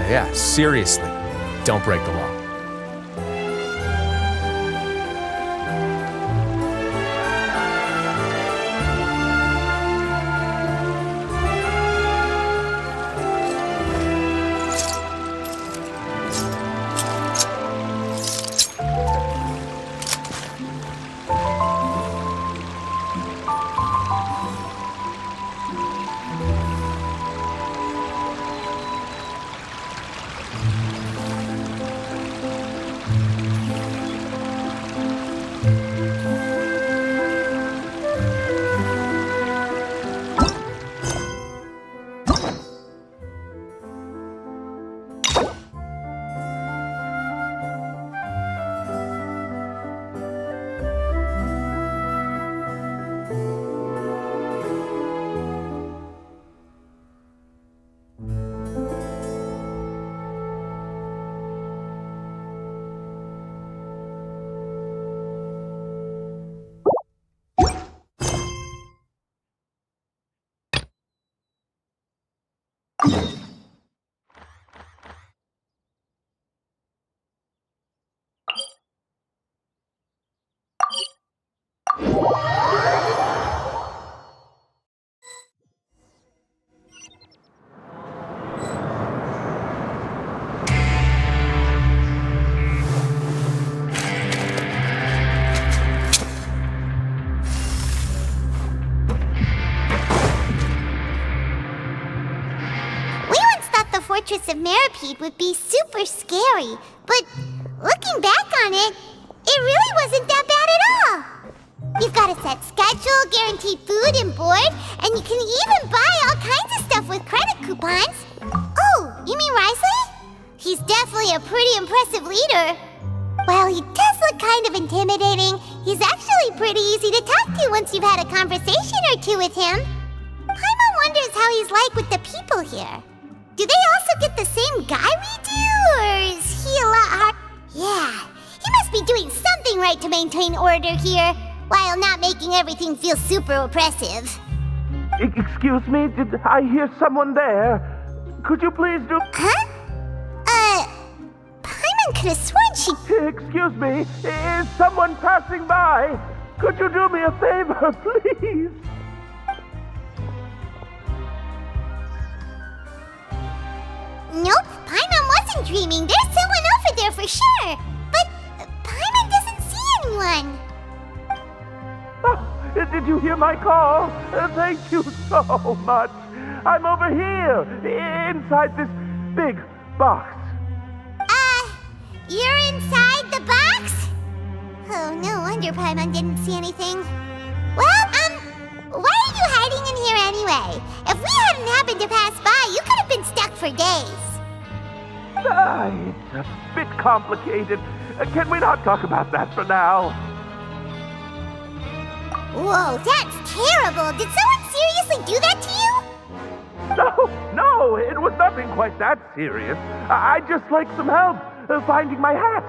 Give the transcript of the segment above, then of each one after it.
Yeah, seriously. Don't break the law. Fortress of Meripede would be super scary, but looking back on it, it really wasn't that bad at all. You've got a set schedule, guaranteed food and board, and you can even buy all kinds of stuff with credit coupons. Oh, you mean Wriothesley? He's definitely a pretty impressive leader. While he does look kind of intimidating, he's actually pretty easy to talk to once you've had a conversation or two with him. Paimon wonders how he's like with the people here. Do they also get the same guy we do, or is he a lot hard? Yeah, he must be doing something right to maintain order here, while not making everything feel super oppressive. Excuse me, did I hear someone there? Could you please do... Huh? Paimon could have sworn she... Excuse me, is someone passing by? Could you do me a favor, please? Nope, Paimon wasn't dreaming. There's someone over there for sure. But Paimon doesn't see anyone. Oh, did you hear my call? Thank you so much. I'm over here, inside this big box. You're inside the box? Oh, no wonder Paimon didn't see anything. Well, why are you hiding in here anyway? If we hadn't happened to pass by, you could have been stuck for days. It's a bit complicated. Can we not talk about that for now? Whoa, that's terrible. Did someone seriously do that to you? No, it was nothing quite that serious. I'd just like some help finding my hat.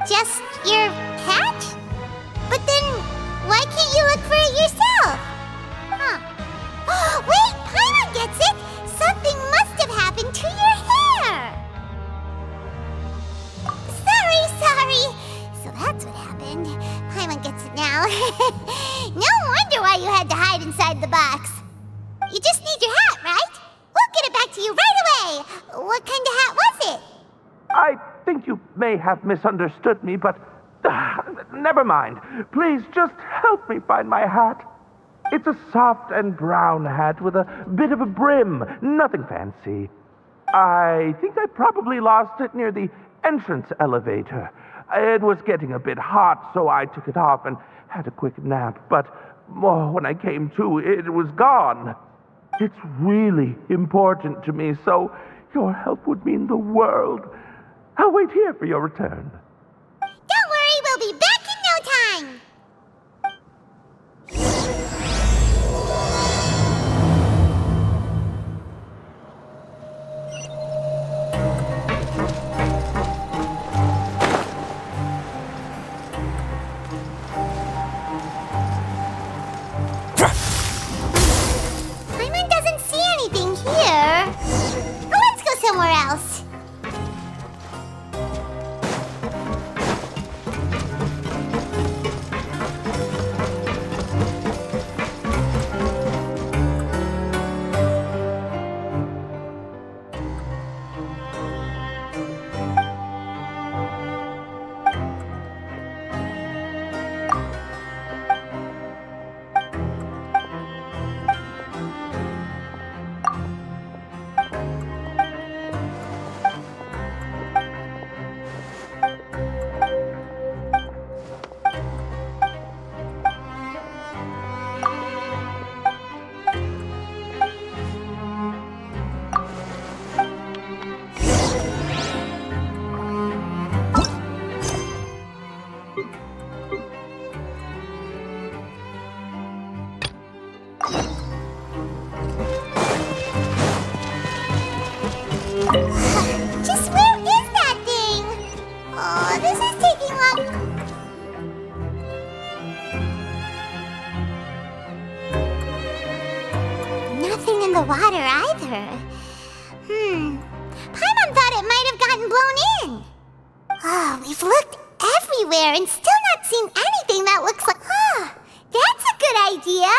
Just your hat? But then, why can't you look for it yourself? Huh. Wait, Paimon gets it! Something must have happened to your hair! Sorry. So that's what happened. Paimon gets it now. No wonder why you had to hide inside the box. You just need your hat, right? We'll get it back to you right away. What kind of hat was it? I think you may have misunderstood me, but never mind. Please just help me find my hat. It's a soft and brown hat with a bit of a brim. Nothing fancy. I think I probably lost it near the entrance elevator. It was getting a bit hot, so I took it off and had a quick nap. But when I came to, it was gone. It's really important to me, so your help would mean the world. I'll wait here for your return. Don't worry, we'll be back in no time. Paimon doesn't see anything here. Let's go somewhere else. blown in. Oh, we've looked everywhere and still not seen anything that looks like... that's a good idea.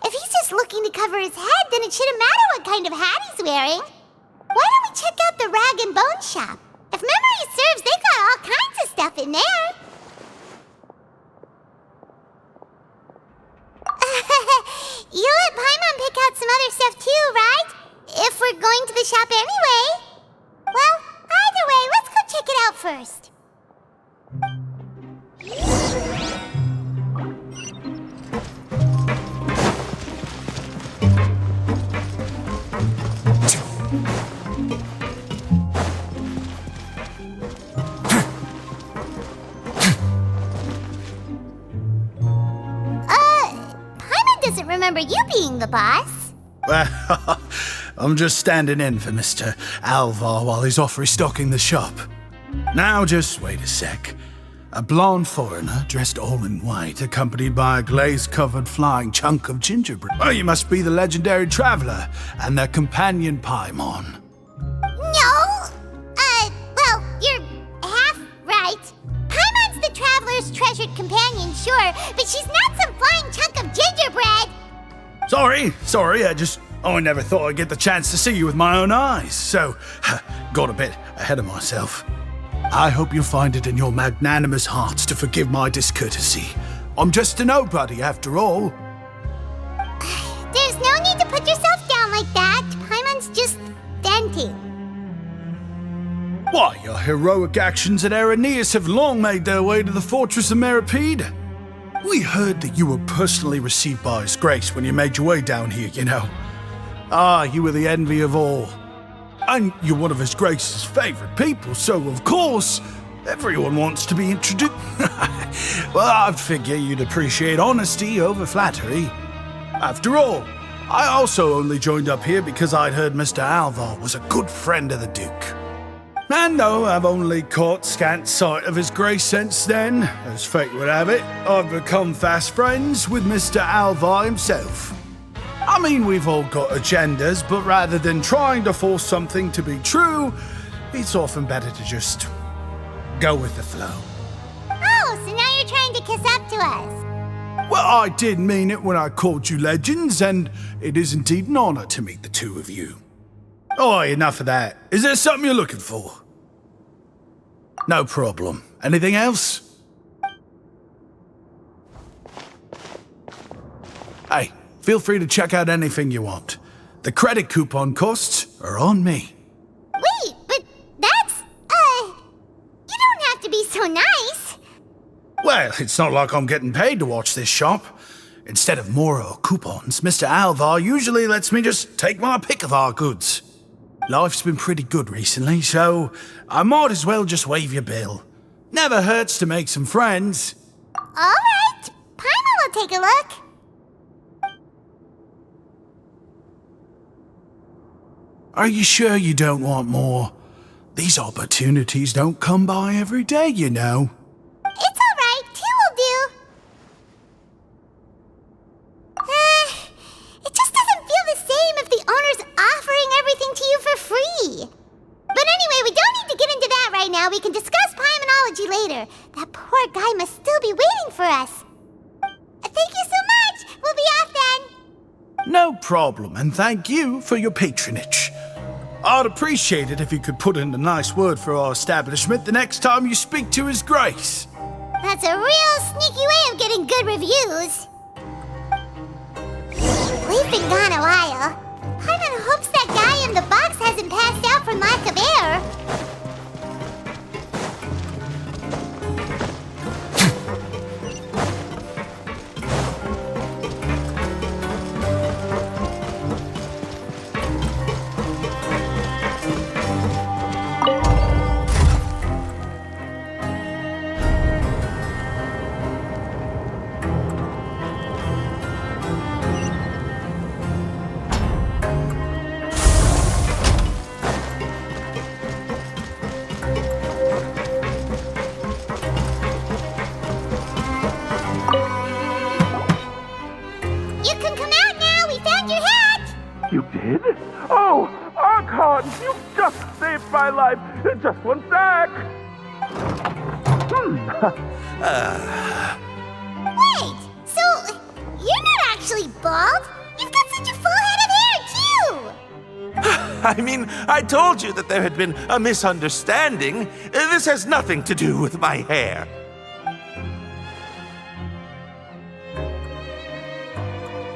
If he's just looking to cover his head, then it shouldn't matter what kind of hat he's wearing. Why don't we check out the Rag and Bone Shop? If memory serves, they got all kinds of stuff in there. You let Paimon pick out some other stuff too, right? If we're going to the shop anyway. Well, either way, let's go check it out first. Paimon doesn't remember you being the boss. Well, I'm just standing in for Mr. Alvar while he's off restocking the shop. Now just wait a sec. A blonde foreigner dressed all in white, accompanied by a glaze-covered flying chunk of gingerbread. Oh, you must be the legendary traveler and their companion Paimon. No! Well, you're half right. Paimon's the traveler's treasured companion, sure, but she's not some flying chunk of gingerbread! Sorry, I never thought I'd get the chance to see you with my own eyes, so got a bit ahead of myself. I hope you find it in your magnanimous hearts to forgive my discourtesy. I'm just a nobody, after all. There's no need to put yourself down like that. Paimon's just venting. Why, your heroic actions at Araneus have long made their way to the fortress of Meripede. We heard that you were personally received by His Grace when you made your way down here, you know. You were the envy of all. And you're one of His Grace's favorite people, so of course, everyone wants to be introduced. Well, I'd figure you'd appreciate honesty over flattery. After all, I also only joined up here because I'd heard Mr. Alvar was a good friend of the Duke. And though I've only caught scant sight of His Grace since then, as fate would have it, I've become fast friends with Mr. Alvar himself. I mean, we've all got agendas, but rather than trying to force something to be true, it's often better to just go with the flow. Oh, so now you're trying to kiss up to us. Well, I did mean it when I called you legends, and it is indeed an honor to meet the two of you. Oh, enough of that. Is there something you're looking for? No problem. Anything else? Hey, feel free to check out anything you want. The credit coupon costs are on me. Wait, but that's, you don't have to be so nice. Well, it's not like I'm getting paid to watch this shop. Instead of more coupons, Mr. Alvar usually lets me just take my pick of our goods. Life's been pretty good recently, so I might as well just waive your bill. Never hurts to make some friends. All right, Paimon will take a look. Are you sure you don't want more? These opportunities don't come by every day, you know. It's all right, two will do. It just doesn't feel the same if the owner's offering everything to you for free. But anyway, we don't need to get into that right now. We can discuss Paimenology later. That poor guy must still be waiting for us. Thank you so much. We'll be off then. No problem, and thank you for your patronage. I'd appreciate it if you could put in a nice word for our establishment the next time you speak to His Grace. That's a real sneaky way of getting good reviews. We've been gone a while. Paimon hopes that guy in the box hasn't passed out from lack of air. saved my life. Just one sec. Wait, so you're not actually bald? You've got such a full head of hair, too! I mean, I told you that there had been a misunderstanding. This has nothing to do with my hair.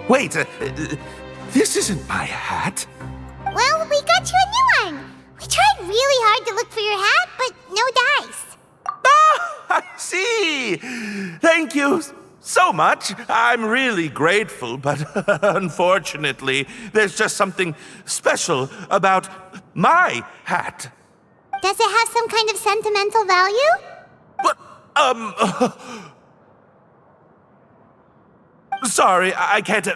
Wait, this isn't my hat. Well, we got you a new one. We tried really hard to look for your hat, but no dice. Ah, I see. Thank you so much. I'm really grateful, but unfortunately, there's just something special about my hat. Does it have some kind of sentimental value? But, sorry, I can't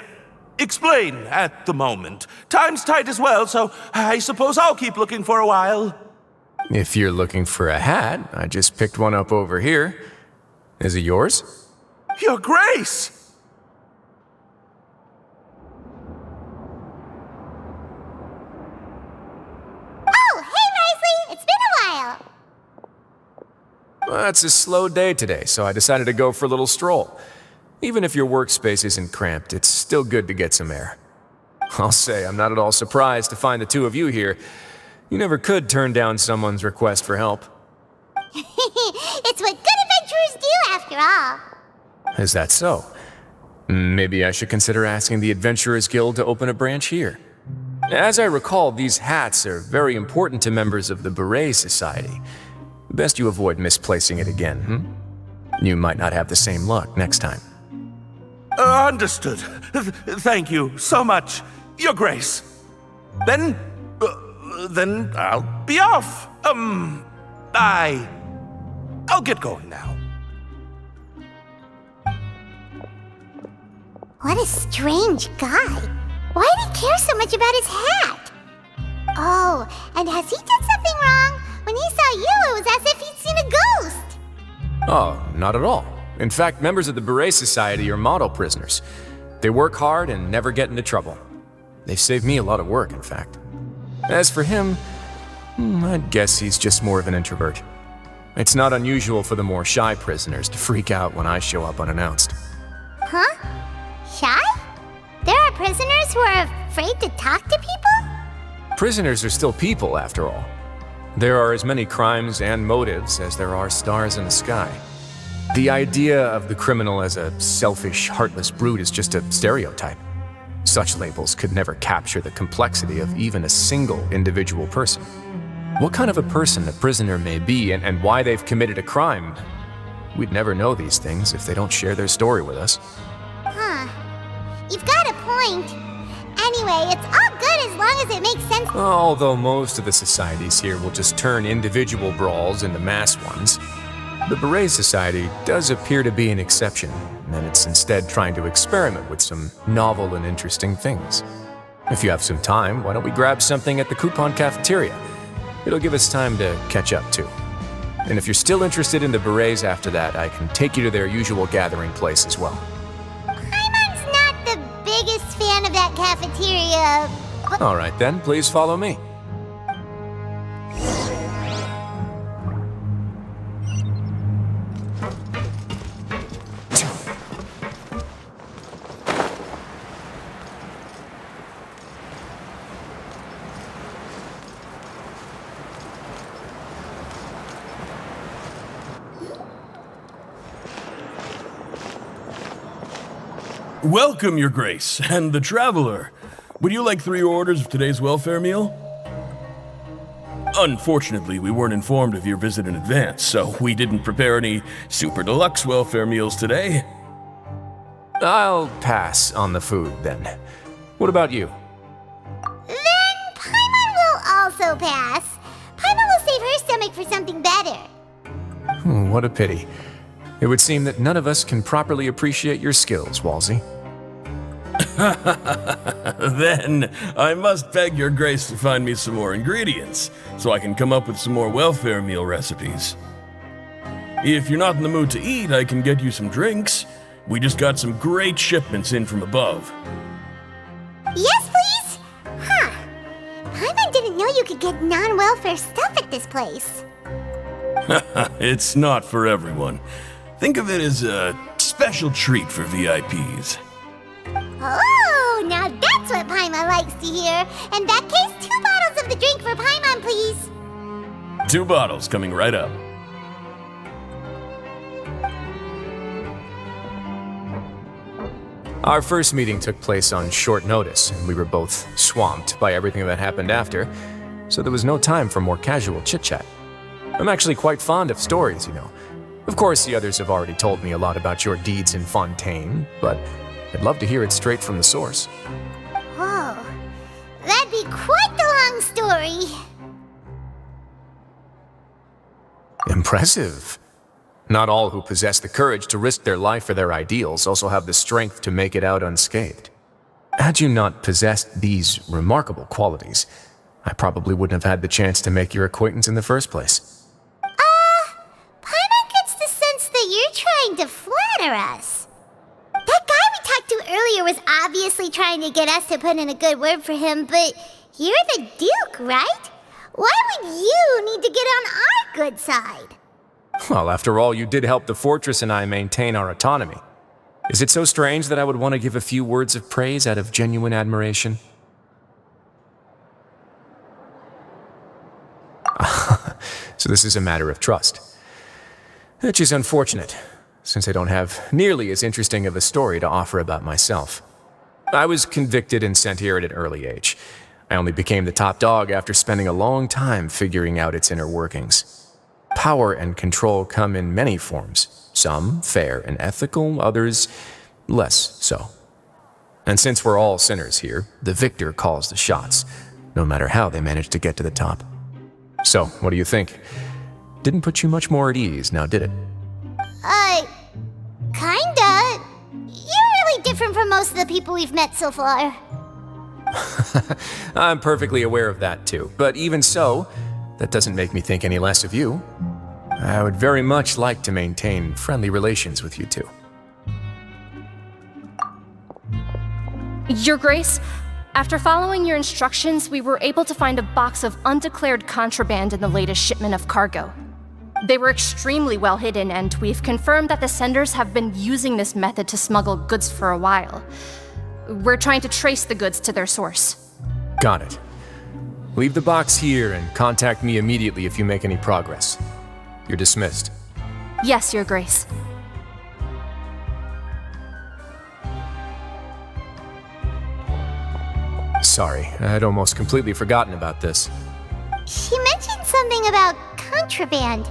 explain at the moment. Time's tight as well, so I suppose I'll keep looking for a while. If you're looking for a hat, I just picked one up over here. Is it yours? Your Grace! Oh, hey, Wriothesley! It's been a while! Well, it's a slow day today, so I decided to go for a little stroll. Even if your workspace isn't cramped, it's still good to get some air. I'll say I'm not at all surprised to find the two of you here. You never could turn down someone's request for help. It's what good adventurers do, after all. Is that so? Maybe I should consider asking the Adventurers Guild to open a branch here. As I recall, these hats are very important to members of the Beret Society. Best you avoid misplacing it again, You might not have the same luck next time. Understood. Thank you so much, Your Grace. Then I'll be off. I'll get going now. What a strange guy. Why did he care so much about his hat? Oh, and has he done something wrong? When he saw you, it was as if he'd seen a ghost. Oh, not at all. In fact, members of the Beret Society are model prisoners. They work hard and never get into trouble. They've saved me a lot of work, in fact. As for him, I'd guess he's just more of an introvert. It's not unusual for the more shy prisoners to freak out when I show up unannounced. Huh? Shy? There are prisoners who are afraid to talk to people? Prisoners are still people, after all. There are as many crimes and motives as there are stars in the sky. The idea of the criminal as a selfish, heartless brute is just a stereotype. Such labels could never capture the complexity of even a single individual person. What kind of a person a prisoner may be and why they've committed a crime, we'd never know these things if they don't share their story with us. Huh. You've got a point. Anyway, it's all good as long as it makes sense. Although most of the societies here will just turn individual brawls into mass ones, the Beret Society does appear to be an exception, and it's instead trying to experiment with some novel and interesting things. If you have some time, why don't we grab something at the Coupon Cafeteria? It'll give us time to catch up, too. And if you're still interested in the Berets after that, I can take you to their usual gathering place as well. Paimon's not the biggest fan of that cafeteria, but... All right then, please follow me. Welcome, Your Grace, and the Traveler. Would you like 3 orders of today's welfare meal? Unfortunately, we weren't informed of your visit in advance, so we didn't prepare any super deluxe welfare meals today. I'll pass on the food, then. What about you? Then Paimon will also pass. Paimon will save her stomach for something better. What a pity. It would seem that none of us can properly appreciate your skills, Walsey. Then I must beg Your Grace to find me some more ingredients, so I can come up with some more welfare meal recipes. If you're not in the mood to eat, I can get you some drinks. We just got some great shipments in from above. Yes, please? Huh. Paimon didn't know you could get non-welfare stuff at this place. It's not for everyone. Think of it as a special treat for VIPs. Oh, now that's what Paimon likes to hear. In that case, 2 bottles of the drink for Paimon, please. 2 bottles coming right up. Our first meeting took place on short notice, and we were both swamped by everything that happened after, so there was no time for more casual chit-chat. I'm actually quite fond of stories, you know. Of course, the others have already told me a lot about your deeds in Fontaine, but I'd love to hear it straight from the source. Whoa, that'd be quite the long story. Impressive. Not all who possess the courage to risk their life for their ideals also have the strength to make it out unscathed. Had you not possessed these remarkable qualities, I probably wouldn't have had the chance to make your acquaintance in the first place. Paimon gets the sense that you're trying to flatter us. That guy we talked to earlier was obviously trying to get us to put in a good word for him, but you're the Duke, right? Why would you need to get on our good side? Well, after all, you did help the fortress and I maintain our autonomy. Is it so strange that I would want to give a few words of praise out of genuine admiration? So this is a matter of trust. Which is unfortunate, since I don't have nearly as interesting of a story to offer about myself. I was convicted and sent here at an early age. I only became the top dog after spending a long time figuring out its inner workings. Power and control come in many forms, some fair and ethical, others less so. And since we're all sinners here, the victor calls the shots, no matter how they manage to get to the top. So, what do you think? Didn't put you much more at ease, now did it? Kinda. You're really different from most of the people we've met so far. I'm perfectly aware of that too, but even so, that doesn't make me think any less of you. I would very much like to maintain friendly relations with you two. Your Grace, after following your instructions, we were able to find a box of undeclared contraband in the latest shipment of cargo. They were extremely well hidden, and we've confirmed that the senders have been using this method to smuggle goods for a while. We're trying to trace the goods to their source. Got it. Leave the box here and contact me immediately if you make any progress. You're dismissed. Yes, Your Grace. Sorry, I'd almost completely forgotten about this. She mentioned something about contraband.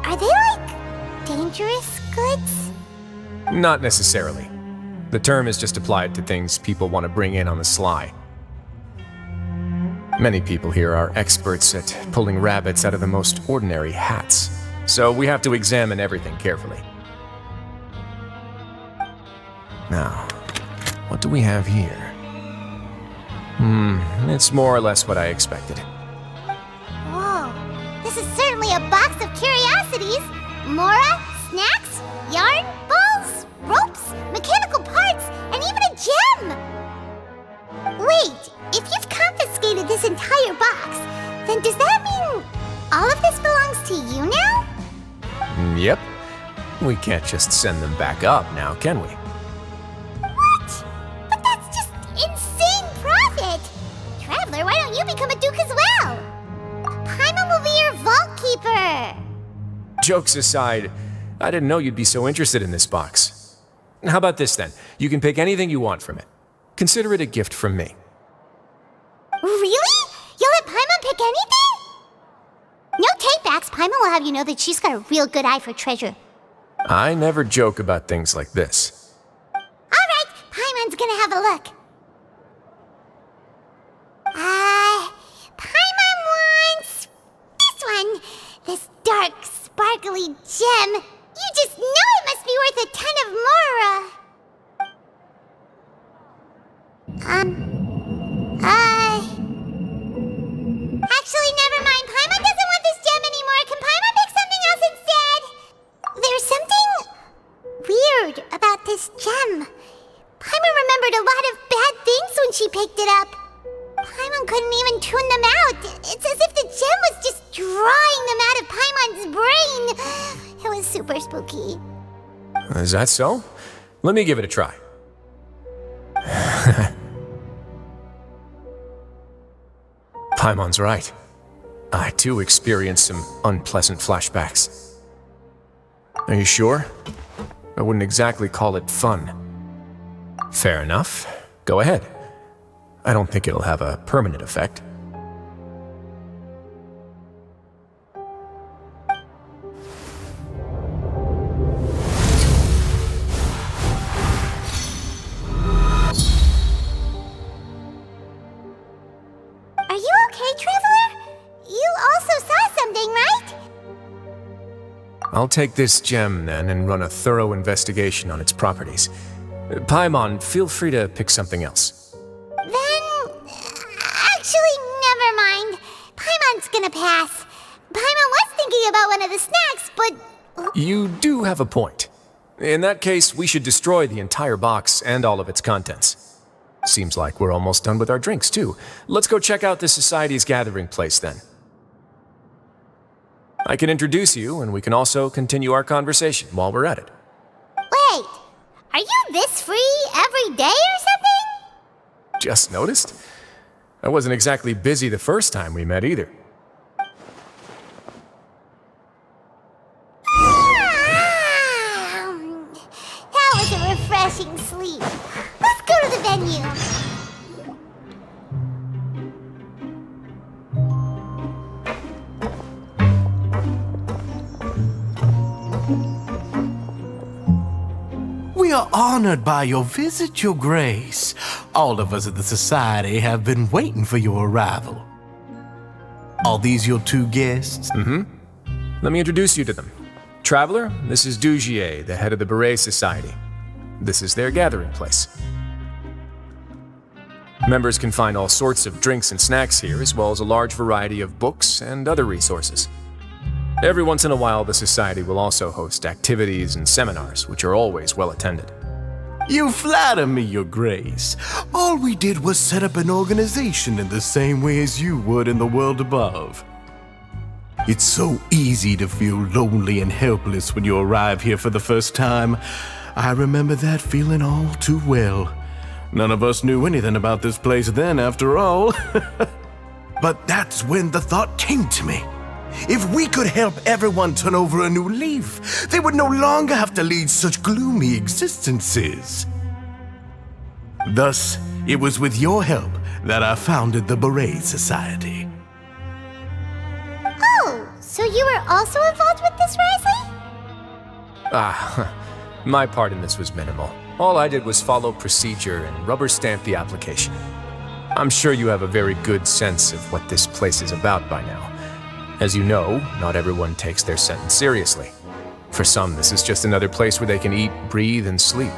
Are they, like, dangerous goods? Not necessarily. The term is just applied to things people want to bring in on the sly. Many people here are experts at pulling rabbits out of the most ordinary hats, so we have to examine everything carefully. Now, what do we have here? It's more or less what I expected. Whoa, this is certainly a box of curiosities. Mora, snacks, yarn, balls, ropes, mechanical parts, and even a gem! Wait, if you've confiscated this entire box, then does that mean all of this belongs to you now? Yep. We can't just send them back up now, can we? What? But that's just insane profit! Traveler, why don't you become a duke as well? Paimon will be your vault keeper! Jokes aside, I didn't know you'd be so interested in this box. How about this then? You can pick anything you want from it. Consider it a gift from me. Really? You'll let Paimon pick anything? No take-backs. Paimon will have you know that she's got a real good eye for treasure. I never joke about things like this. Alright, Paimon's gonna have a look. Paimon wants this one. This dark, sparkly gem. You just know it must be worth a ton of Mora. Actually, never mind. Paimon doesn't want this gem anymore. Can Paimon pick something else instead? There's something weird about this gem. Paimon remembered a lot of bad things when she picked it up. Paimon couldn't even tune them out. It's as drawing them out of Paimon's brain. It was super spooky. Is that so? Let me give it a try. Paimon's right. I too experienced some unpleasant flashbacks. Are you sure? I wouldn't exactly call it fun. Fair enough. Go ahead. I don't think it'll have a permanent effect. Are you okay, Traveler? You also saw something, right? I'll take this gem then and run a thorough investigation on its properties. Paimon, feel free to pick something else. Then, actually, never mind. Paimon's gonna pass. Paimon was thinking about one of the snacks, but... You do have a point. In that case, we should destroy the entire box and all of its contents. Seems like we're almost done with our drinks, too. Let's go check out the Society's gathering place, then. I can introduce you, and we can also continue our conversation while we're at it. Wait, are you this free every day or something? Just noticed? I wasn't exactly busy the first time we met either. That was a refreshing sleep. Let's go to the venue. We are honored by your visit, Your Grace. All of us at the Society have been waiting for your arrival. Are these your two guests? Let me introduce you to them. Traveler, this is Dugier, the head of the Beret Society. This is their gathering place. Members can find all sorts of drinks and snacks here, as well as a large variety of books and other resources. Every once in a while, the Society will also host activities and seminars, which are always well attended. You flatter me, Your Grace. All we did was set up an organization in the same way as you would in the world above. It's so easy to feel lonely and helpless when you arrive here for the first time. I remember that feeling all too well. None of us knew anything about this place then, after all. But that's when the thought came to me. If we could help everyone turn over a new leaf, they would no longer have to lead such gloomy existences. Thus, it was with your help that I founded the Beret Society. Oh, so you were also involved with this, Wriothesley? My part in this was minimal. All I did was follow procedure and rubber stamp the application. I'm sure you have a very good sense of what this place is about by now. As you know, not everyone takes their sentence seriously. For some, this is just another place where they can eat, breathe, and sleep.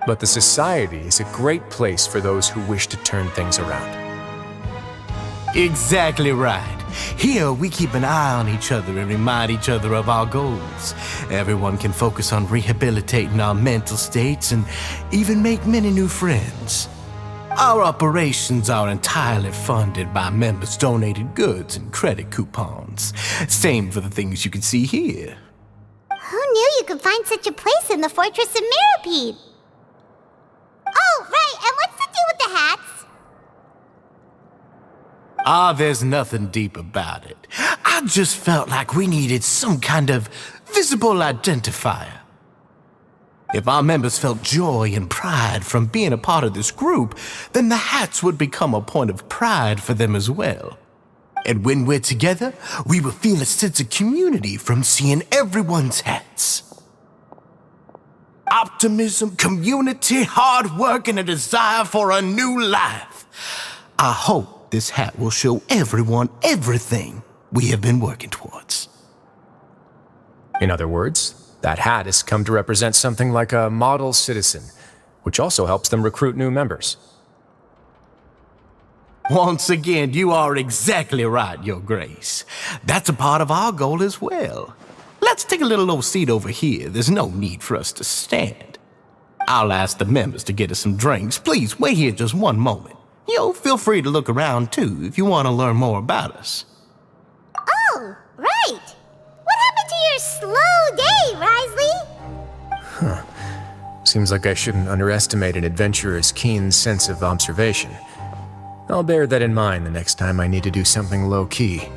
But the Society is a great place for those who wish to turn things around. Exactly right. Here, we keep an eye on each other and remind each other of our goals. Everyone can focus on rehabilitating our mental states and even make many new friends. Our operations are entirely funded by members' donated goods and credit coupons. Same for the things you can see here. Who knew you could find such a place in the Fortress of Mirapede? Oh, right, and what's the deal with the hats? There's nothing deep about it. I just felt like we needed some kind of visible identifier. If our members felt joy and pride from being a part of this group, then the hats would become a point of pride for them as well. And when we're together, we will feel a sense of community from seeing everyone's hats. Optimism, community, hard work, and a desire for a new life. I hope this hat will show everyone everything we have been working towards. In other words, that hat has come to represent something like a model citizen, which also helps them recruit new members. Once again, you are exactly right, Your Grace. That's a part of our goal as well. Let's take a little old seat over here. There's no need for us to stand. I'll ask the members to get us some drinks. Please wait here just one moment. Feel free to look around too if you want to learn more about us. Oh, Oh, right. What happened to your slow day, Wriothesley? Seems like I shouldn't underestimate an adventurer's keen sense of observation. I'll bear that in mind the next time I need to do something low-key.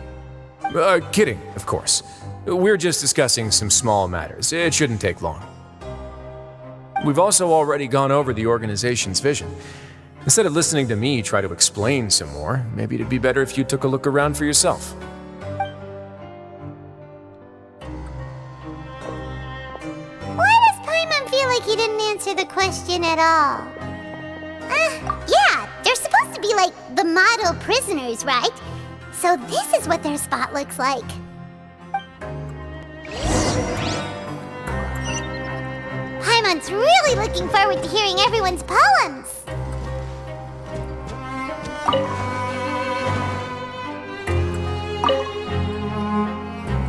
Kidding, of course. We're just discussing some small matters. It shouldn't take long. We've also already gone over the organization's vision. Instead of listening to me try to explain some more, maybe it'd be better if you took a look around for yourself. Why does Paimon feel like he didn't answer the question at all? Yeah, they're supposed to be like the model prisoners, right? So this is what their spot looks like. Paimon's really looking forward to hearing everyone's poems.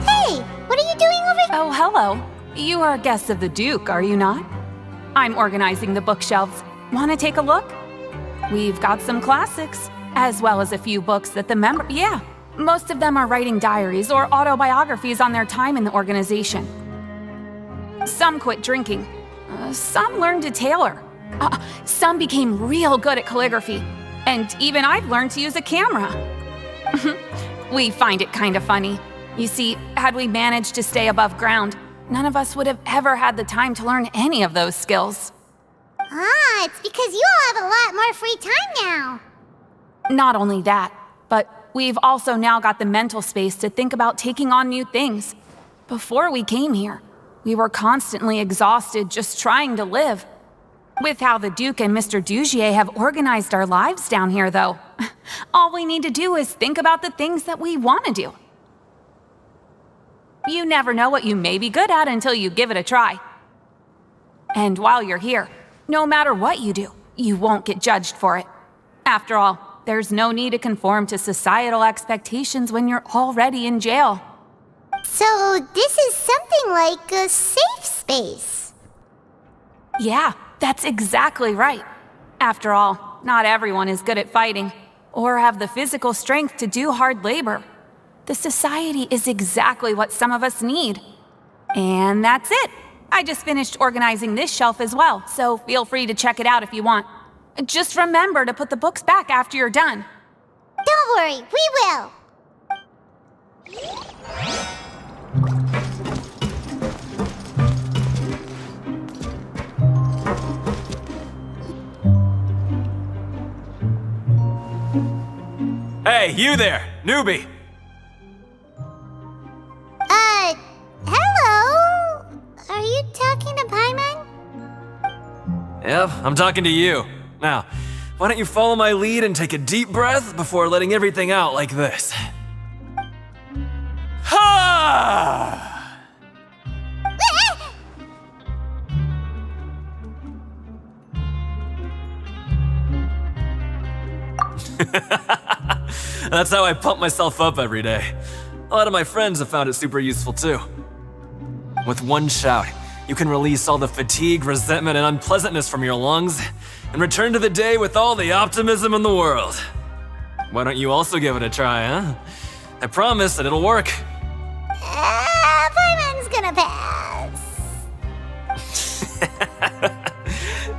Hey, what are you doing over here? Oh, hello. You are guests of the Duke, are you not? I'm organizing the bookshelves. Want to take a look? We've got some classics, as well as a few books that the Yeah, most of them are writing diaries or autobiographies on their time in the organization. Some quit drinking. Some learned to tailor. Some became real good at calligraphy. And even I've learned to use a camera. We find it kind of funny. You see, had we managed to stay above ground, none of us would have ever had the time to learn any of those skills. It's because you all have a lot more free time now. Not only that, but we've also now got the mental space to think about taking on new things. Before we came here, we were constantly exhausted just trying to live. With how the Duke and Mr. Dugier have organized our lives down here, though, all we need to do is think about the things that we want to do. You never know what you may be good at until you give it a try. And while you're here, no matter what you do, you won't get judged for it. After all, there's no need to conform to societal expectations when you're already in jail. So this is something like a safe space. Yeah, that's exactly right. After all, not everyone is good at fighting, or have the physical strength to do hard labor. The society is exactly what some of us need. And that's it. I just finished organizing this shelf as well, so feel free to check it out if you want. Just remember to put the books back after you're done. Don't worry, we will. Hey, you there, newbie! Hello? Are you talking to Paimon? Yep, I'm talking to you. Now, why don't you follow my lead and take a deep breath before letting everything out like this? Ha! That's how I pump myself up every day. A lot of my friends have found it super useful too. With one shout, you can release all the fatigue, resentment, and unpleasantness from your lungs and return to the day with all the optimism in the world. Why don't you also give it a try, huh? I promise that it'll work. Paimon's gonna pass.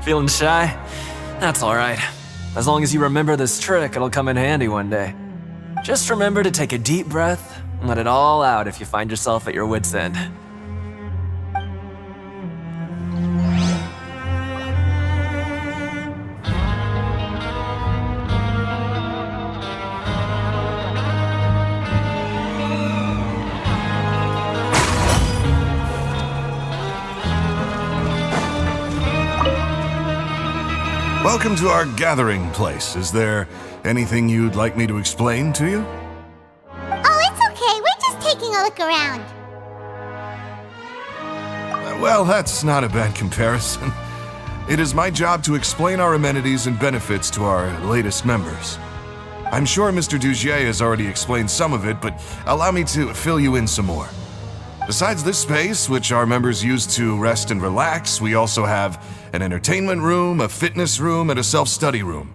Feeling shy? That's alright. As long as you remember this trick, it'll come in handy one day. Just remember to take a deep breath and let it all out if you find yourself at your wit's end. Welcome to our gathering place. Is there anything you'd like me to explain to you? Oh, it's okay. We're just taking a look around. Well, that's not a bad comparison. It is my job to explain our amenities and benefits to our latest members. I'm sure Mr. Dugier has already explained some of it, but allow me to fill you in some more. Besides this space, which our members use to rest and relax, we also have an entertainment room, a fitness room, and a self-study room.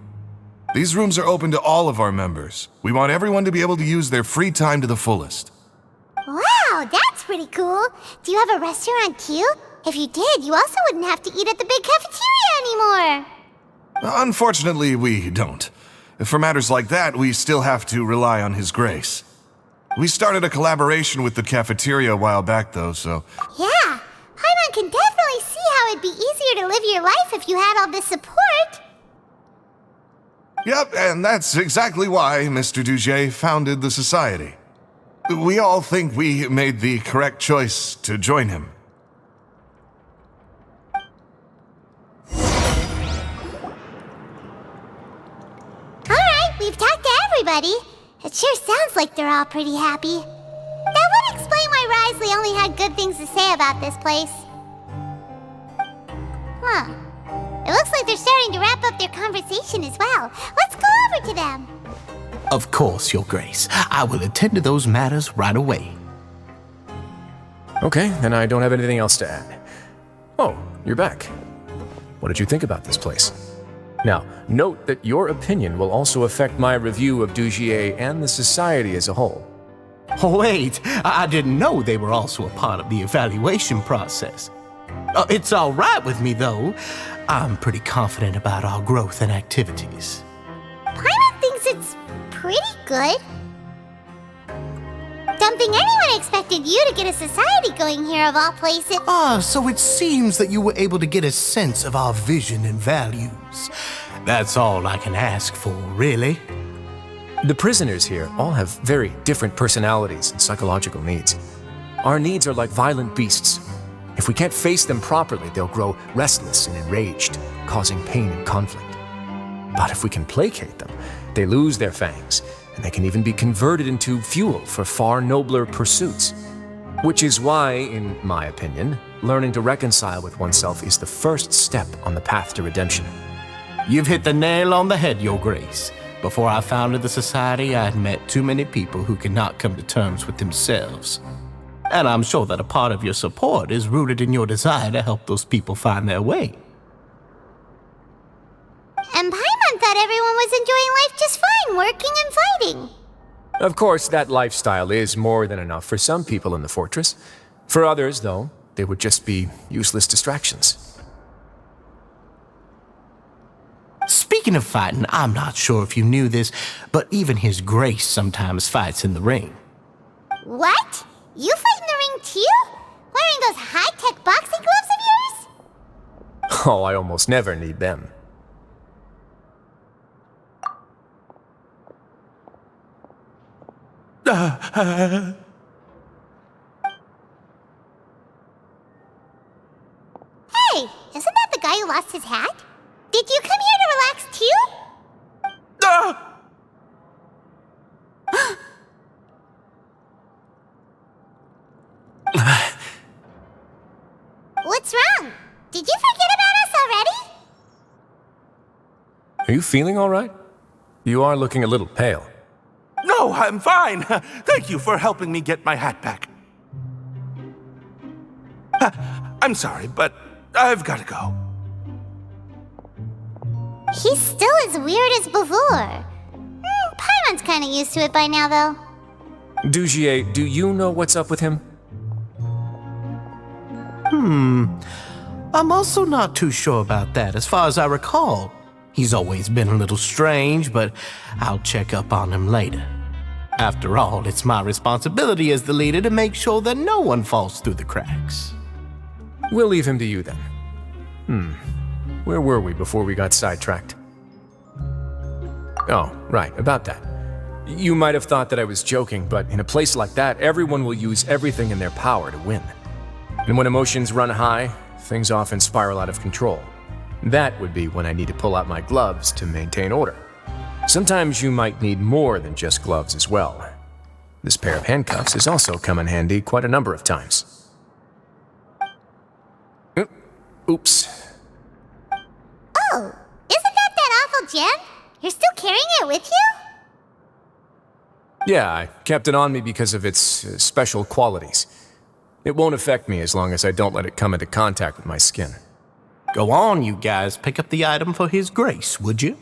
These rooms are open to all of our members. We want everyone to be able to use their free time to the fullest. Wow, that's pretty cool. Do you have a restaurant too? If you did, you also wouldn't have to eat at the big cafeteria anymore. Unfortunately, we don't. For matters like that, we still have to rely on His grace. We started a collaboration with the cafeteria a while back, though, so... Yeah, Paimon can definitely see how it'd be easier to live your life if you had all this support. Yep, and that's exactly why Mr. Dugier founded the society. We all think we made the correct choice to join him. Alright, we've talked to everybody. It sure sounds like they're all pretty happy. That would explain why Wriothesley only had good things to say about this place. Huh. It looks like they're starting to wrap up their conversation as well. Let's go over to them. Of course, Your Grace. I will attend to those matters right away. Okay, then I don't have anything else to add. Oh, you're back. What did you think about this place? Now, note that your opinion will also affect my review of Dugier and the society as a whole. Wait, I didn't know they were also a part of the evaluation process. It's all right with me, though. I'm pretty confident about our growth and activities. Paimon thinks it's pretty good. Don't think anyone expected you to get a society going here of all places. So it seems that you were able to get a sense of our vision and values. That's all I can ask for, really. The prisoners here all have very different personalities and psychological needs. Our needs are like violent beasts. If we can't face them properly, they'll grow restless and enraged, causing pain and conflict. But if we can placate them, they lose their fangs, and they can even be converted into fuel for far nobler pursuits. Which is why, in my opinion, learning to reconcile with oneself is the first step on the path to redemption. You've hit the nail on the head, Your Grace. Before I founded the society, I had met too many people who could not come to terms with themselves. And I'm sure that a part of your support is rooted in your desire to help those people find their way. And Paimon thought everyone was enjoying life just fine, working and fighting. Of course, that lifestyle is more than enough for some people in the fortress. For others, though, they would just be useless distractions. Speaking of fighting, I'm not sure if you knew this, but even His Grace sometimes fights in the ring. What? You fight in the ring too? Wearing those high-tech boxing gloves of yours? Oh, I almost never need them. Hey, isn't that the guy who lost his hat? Did you come here to relax too? What's wrong? Did you forget about us already? Are you feeling all right? You are looking a little pale. No, I'm fine. Thank you for helping me get my hat back. I'm sorry, but I've got to go. He's still as weird as before. Paimon's kind of used to it by now, though. Dugier, do you know what's up with him? I'm also not too sure about that. As far as I recall, he's always been a little strange, but I'll check up on him later. After all, it's my responsibility as the leader to make sure that no one falls through the cracks. We'll leave him to you then. Where were we before we got sidetracked? Oh, right, about that. You might have thought that I was joking, but in a place like that, everyone will use everything in their power to win. And when emotions run high, things often spiral out of control. That would be when I need to pull out my gloves to maintain order. Sometimes you might need more than just gloves as well. This pair of handcuffs has also come in handy quite a number of times. Oops. Oh, isn't that awful gem? You're still carrying it with you? Yeah, I kept it on me because of its special qualities. It won't affect me as long as I don't let it come into contact with my skin. Go on, you guys. Pick up the item for His Grace, would you?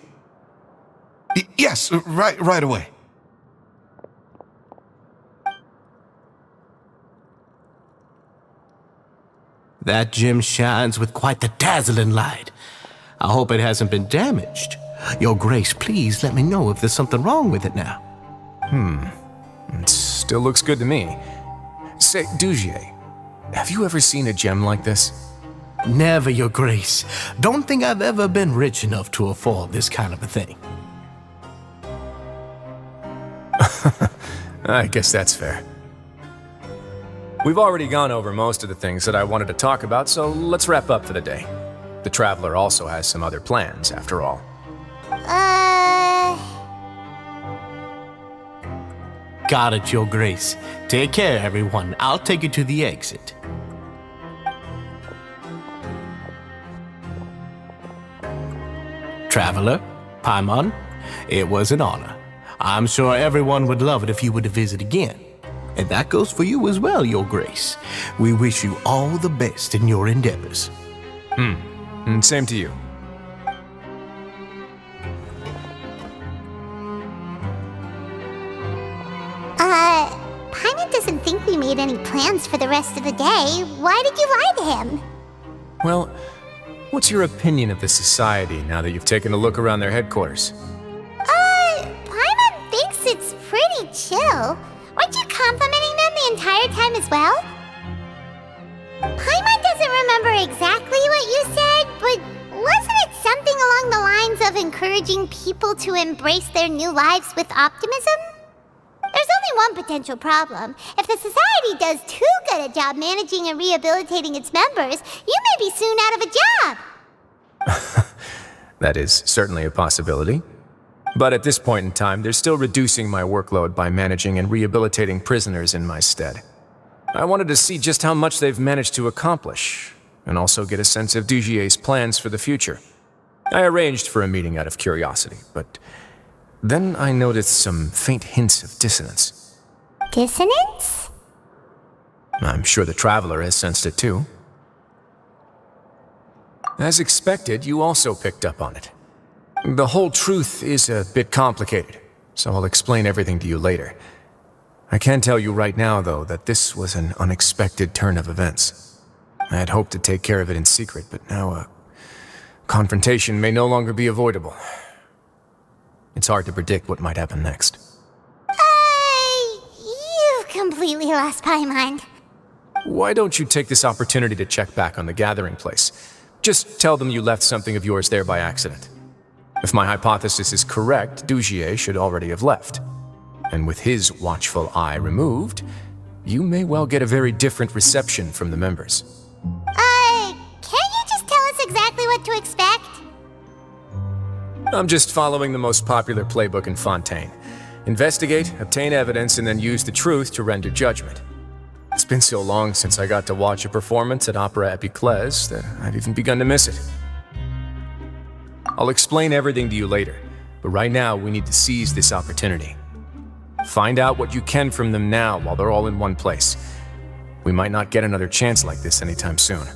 Yes, right away. That gem shines with quite the dazzling light. I hope it hasn't been damaged. Your Grace, please let me know if there's something wrong with it now. It still looks good to me. Say, Dugier, have you ever seen a gem like this? Never, Your Grace. Don't think I've ever been rich enough to afford this kind of a thing. I guess that's fair. We've already gone over most of the things that I wanted to talk about, so let's wrap up for the day. The Traveler also has some other plans, after all. Got it, Your Grace. Take care, everyone. I'll take you to the exit. Traveler, Paimon, it was an honor. I'm sure everyone would love it if you were to visit again. And that goes for you as well, Your Grace. We wish you all the best in your endeavors. And same to you. Paimon doesn't think we made any plans for the rest of the day. Why did you lie to him? Well, what's your opinion of the society now that you've taken a look around their headquarters? Paimon thinks it's pretty chill. Weren't you complimenting them the entire time as well? Paimon doesn't remember exactly what you said, but wasn't it something along the lines of encouraging people to embrace their new lives with optimism? There's only one potential problem. If the society does too good a job managing and rehabilitating its members, you may be soon out of a job. That is certainly a possibility. But at this point in time, they're still reducing my workload by managing and rehabilitating prisoners in my stead. I wanted to see just how much they've managed to accomplish, and also get a sense of Dugier's plans for the future. I arranged for a meeting out of curiosity, but then I noticed some faint hints of dissonance. Dissonance? I'm sure the Traveler has sensed it too. As expected, you also picked up on it. The whole truth is a bit complicated, so I'll explain everything to you later. I can tell you right now, though, that this was an unexpected turn of events. I had hoped to take care of it in secret, but now a confrontation may no longer be avoidable. It's hard to predict what might happen next. You've completely lost my mind. Why don't you take this opportunity to check back on the gathering place? Just tell them you left something of yours there by accident. If my hypothesis is correct, Dugier should already have left. And with his watchful eye removed, you may well get a very different reception from the members. Can't you just tell us exactly what to expect? I'm just following the most popular playbook in Fontaine. Investigate, obtain evidence, and then use the truth to render judgment. It's been so long since I got to watch a performance at Opera Epiclese that I've even begun to miss it. I'll explain everything to you later, but right now we need to seize this opportunity. Find out what you can from them now while they're all in one place. We might not get another chance like this anytime soon.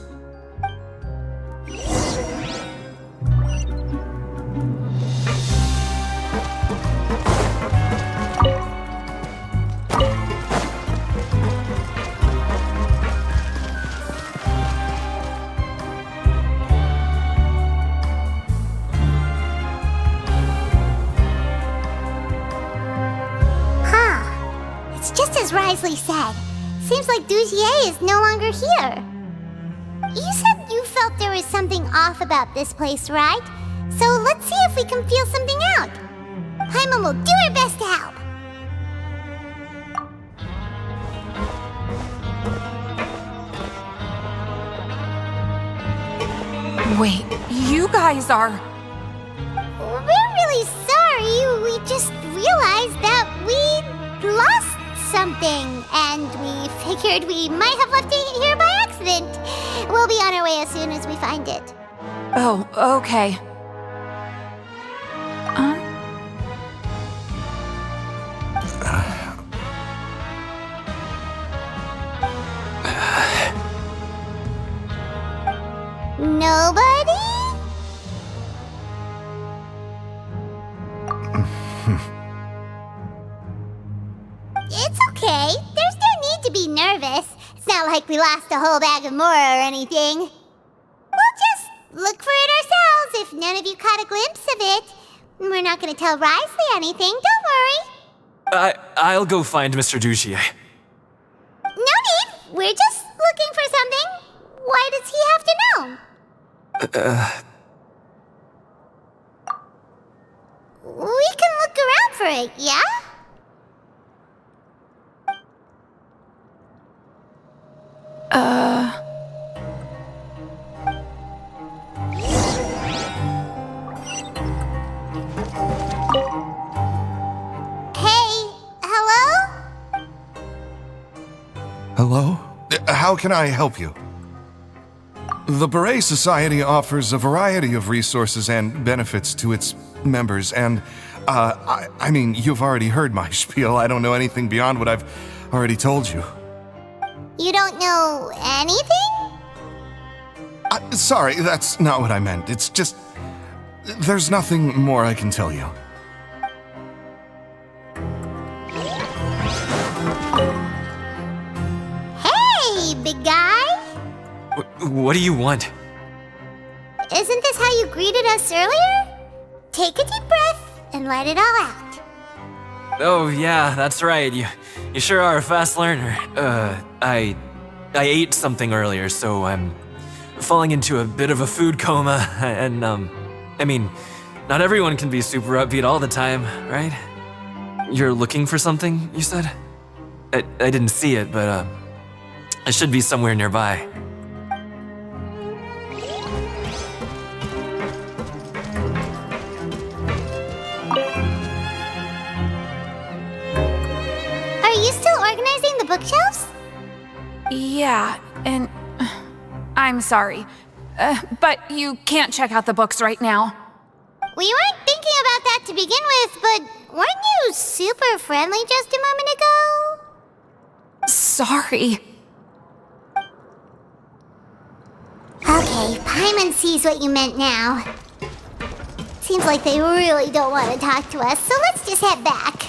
As Wriothesley said, seems like Dugier is no longer here. You said you felt there was something off about this place, right? So let's see if we can feel something out. Paimon will do her best to help. Wait, you guys are... We're really sorry. We just realized that we lost something, and we figured we might have left it here by accident. We'll be on our way as soon as we find it. Oh, okay. Nobody? It's okay. There's no need to be nervous. nervous. It's not like we lost a whole bag of Mora or anything. We'll just look for it ourselves if none of you caught a glimpse of it. We're not gonna tell Wriothesley anything, don't worry. I'll go find Mr. Dugier. No need. We're just looking for something. Why does he have to know? We can look around for it, yeah? Hey, hello? Hello? How can I help you? The Beret Society offers a variety of resources and benefits to its members, and, I mean, you've already heard my spiel. I don't know anything beyond what I've already told you. You don't know anything? Sorry, that's not what I meant. It's just... there's nothing more I can tell you. Hey, big guy! What do you want? Isn't this how you greeted us earlier? Take a deep breath and let it all out. Oh, yeah, that's right. You sure are a fast learner. I ate something earlier, so I'm falling into a bit of a food coma, and, I mean, not everyone can be super upbeat all the time, right? You're looking for something, you said? I didn't see it, but, it should be somewhere nearby. Are you still organizing the bookshelves? Yeah, and I'm sorry, but you can't check out the books right now. We weren't thinking about that to begin with, but weren't you super friendly just a moment ago? Sorry. Okay, Paimon sees what you meant now. Seems like they really don't want to talk to us, so let's just head back.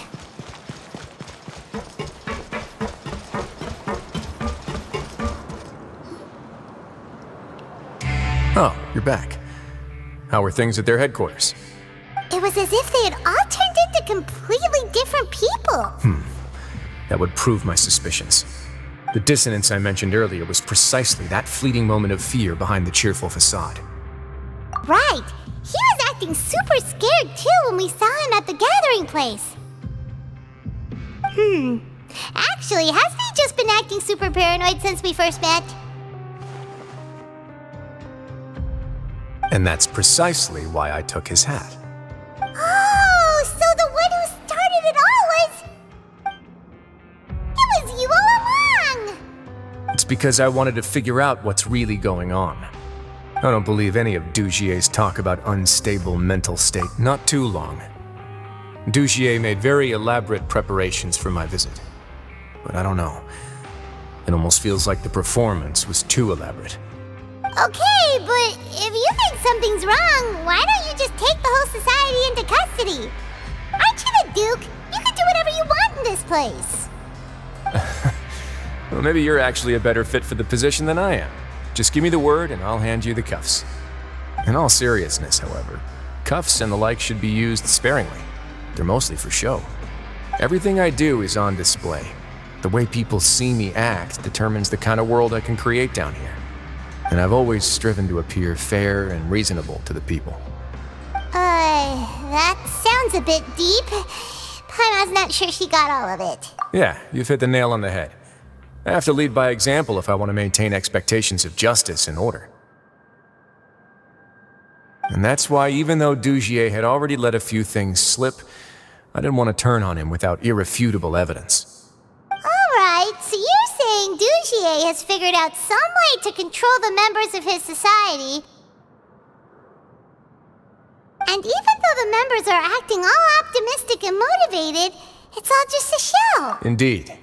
Oh, you're back. How are things at their headquarters? It was as if they had all turned into completely different people. That would prove my suspicions. The dissonance I mentioned earlier was precisely that fleeting moment of fear behind the cheerful facade. Right. He was acting super scared too when we saw him at the gathering place. Actually, hasn't he just been acting super paranoid since we first met? And that's precisely why I took his hat. Oh, so the one who started it all was... It was you all along! It's because I wanted to figure out what's really going on. I don't believe any of Dugier's talk about unstable mental state. Not too long. Dugier made very elaborate preparations for my visit. But I don't know. It almost feels like the performance was too elaborate. Okay, but if you think something's wrong, why don't you just take the whole society into custody? Aren't you the Duke? You can do whatever you want in this place. Well, maybe you're actually a better fit for the position than I am. Just give me the word and I'll hand you the cuffs. In all seriousness, however, cuffs and the like should be used sparingly. They're mostly for show. Everything I do is on display. The way people see me act determines the kind of world I can create down here. And I've always striven to appear fair and reasonable to the people. That sounds a bit deep. Paimon's not sure she got all of it. Yeah, you've hit the nail on the head. I have to lead by example if I want to maintain expectations of justice and order. And that's why even though Dugier had already let a few things slip, I didn't want to turn on him without irrefutable evidence. Alright, so you're saying Dugier has figured out some way to control the members of his society. And even though the members are acting all optimistic and motivated, it's all just a show. Indeed.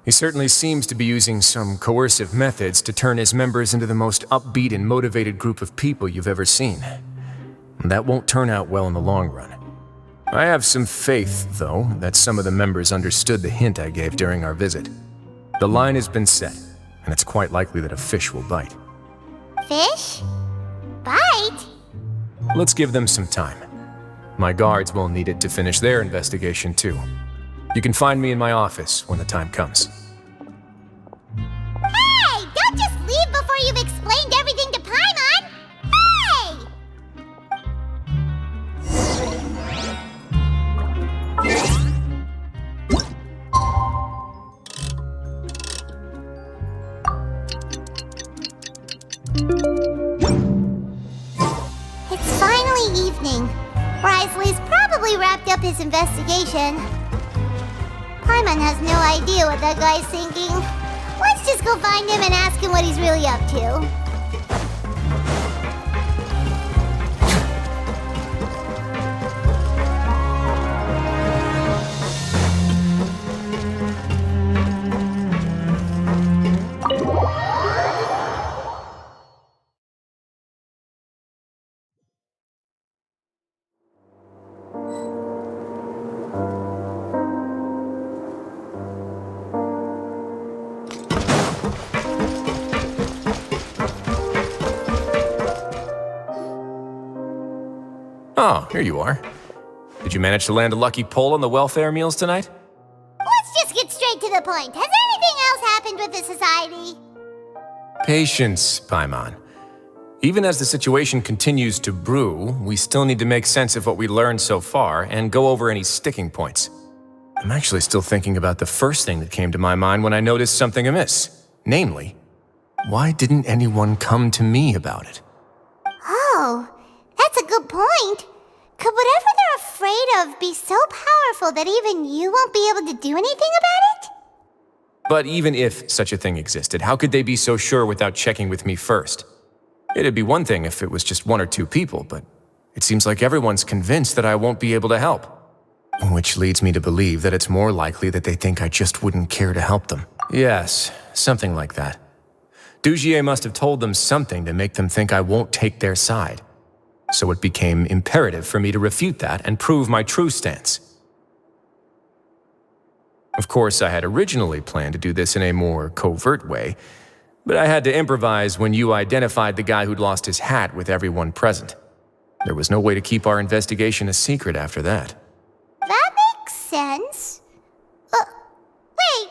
He certainly seems to be using some coercive methods to turn his members into the most upbeat and motivated group of people you've ever seen. And that won't turn out well in the long run. I have some faith, though, that some of the members understood the hint I gave during our visit. The line has been set, and it's quite likely that a fish will bite. Fish? Bite? Let's give them some time. My guards will need it to finish their investigation too. You can find me in my office when the time comes. Hey! Don't just leave before you've explained everything to Paimon! Hey! It's finally evening. Wriothesley's probably wrapped up his investigation. Paimon has no idea what that guy's thinking. Let's just go find him and ask him what he's really up to. Oh, here you are. Did you manage to land a lucky pull on the welfare meals tonight? Let's just get straight to the point. Has anything else happened with the society? Patience, Paimon. Even as the situation continues to brew, we still need to make sense of what we learned so far and go over any sticking points. I'm actually still thinking about the first thing that came to my mind when I noticed something amiss. Namely, why didn't anyone come to me about it? Oh, that's a good point. Could whatever they're afraid of be so powerful that even you won't be able to do anything about it? But even if such a thing existed, how could they be so sure without checking with me first? It'd be one thing if it was just one or two people, but it seems like everyone's convinced that I won't be able to help. Which leads me to believe that it's more likely that they think I just wouldn't care to help them. Yes, something like that. Dugier must have told them something to make them think I won't take their side. So it became imperative for me to refute that and prove my true stance. Of course, I had originally planned to do this in a more covert way, but I had to improvise when you identified the guy who'd lost his hat with everyone present. There was no way to keep our investigation a secret after that. That makes sense. Wait.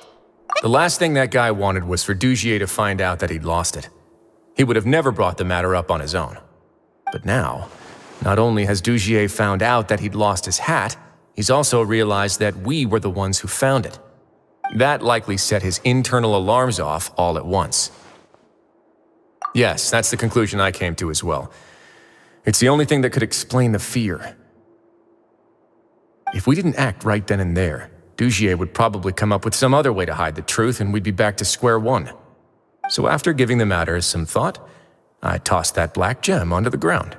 The last thing that guy wanted was for Dugier to find out that he'd lost it. He would have never brought the matter up on his own. But now, not only has Dugier found out that he'd lost his hat, he's also realized that we were the ones who found it. That likely set his internal alarms off all at once. Yes, that's the conclusion I came to as well. It's the only thing that could explain the fear. If we didn't act right then and there, Dugier would probably come up with some other way to hide the truth and we'd be back to square one. So after giving the matter some thought, I tossed that black gem onto the ground.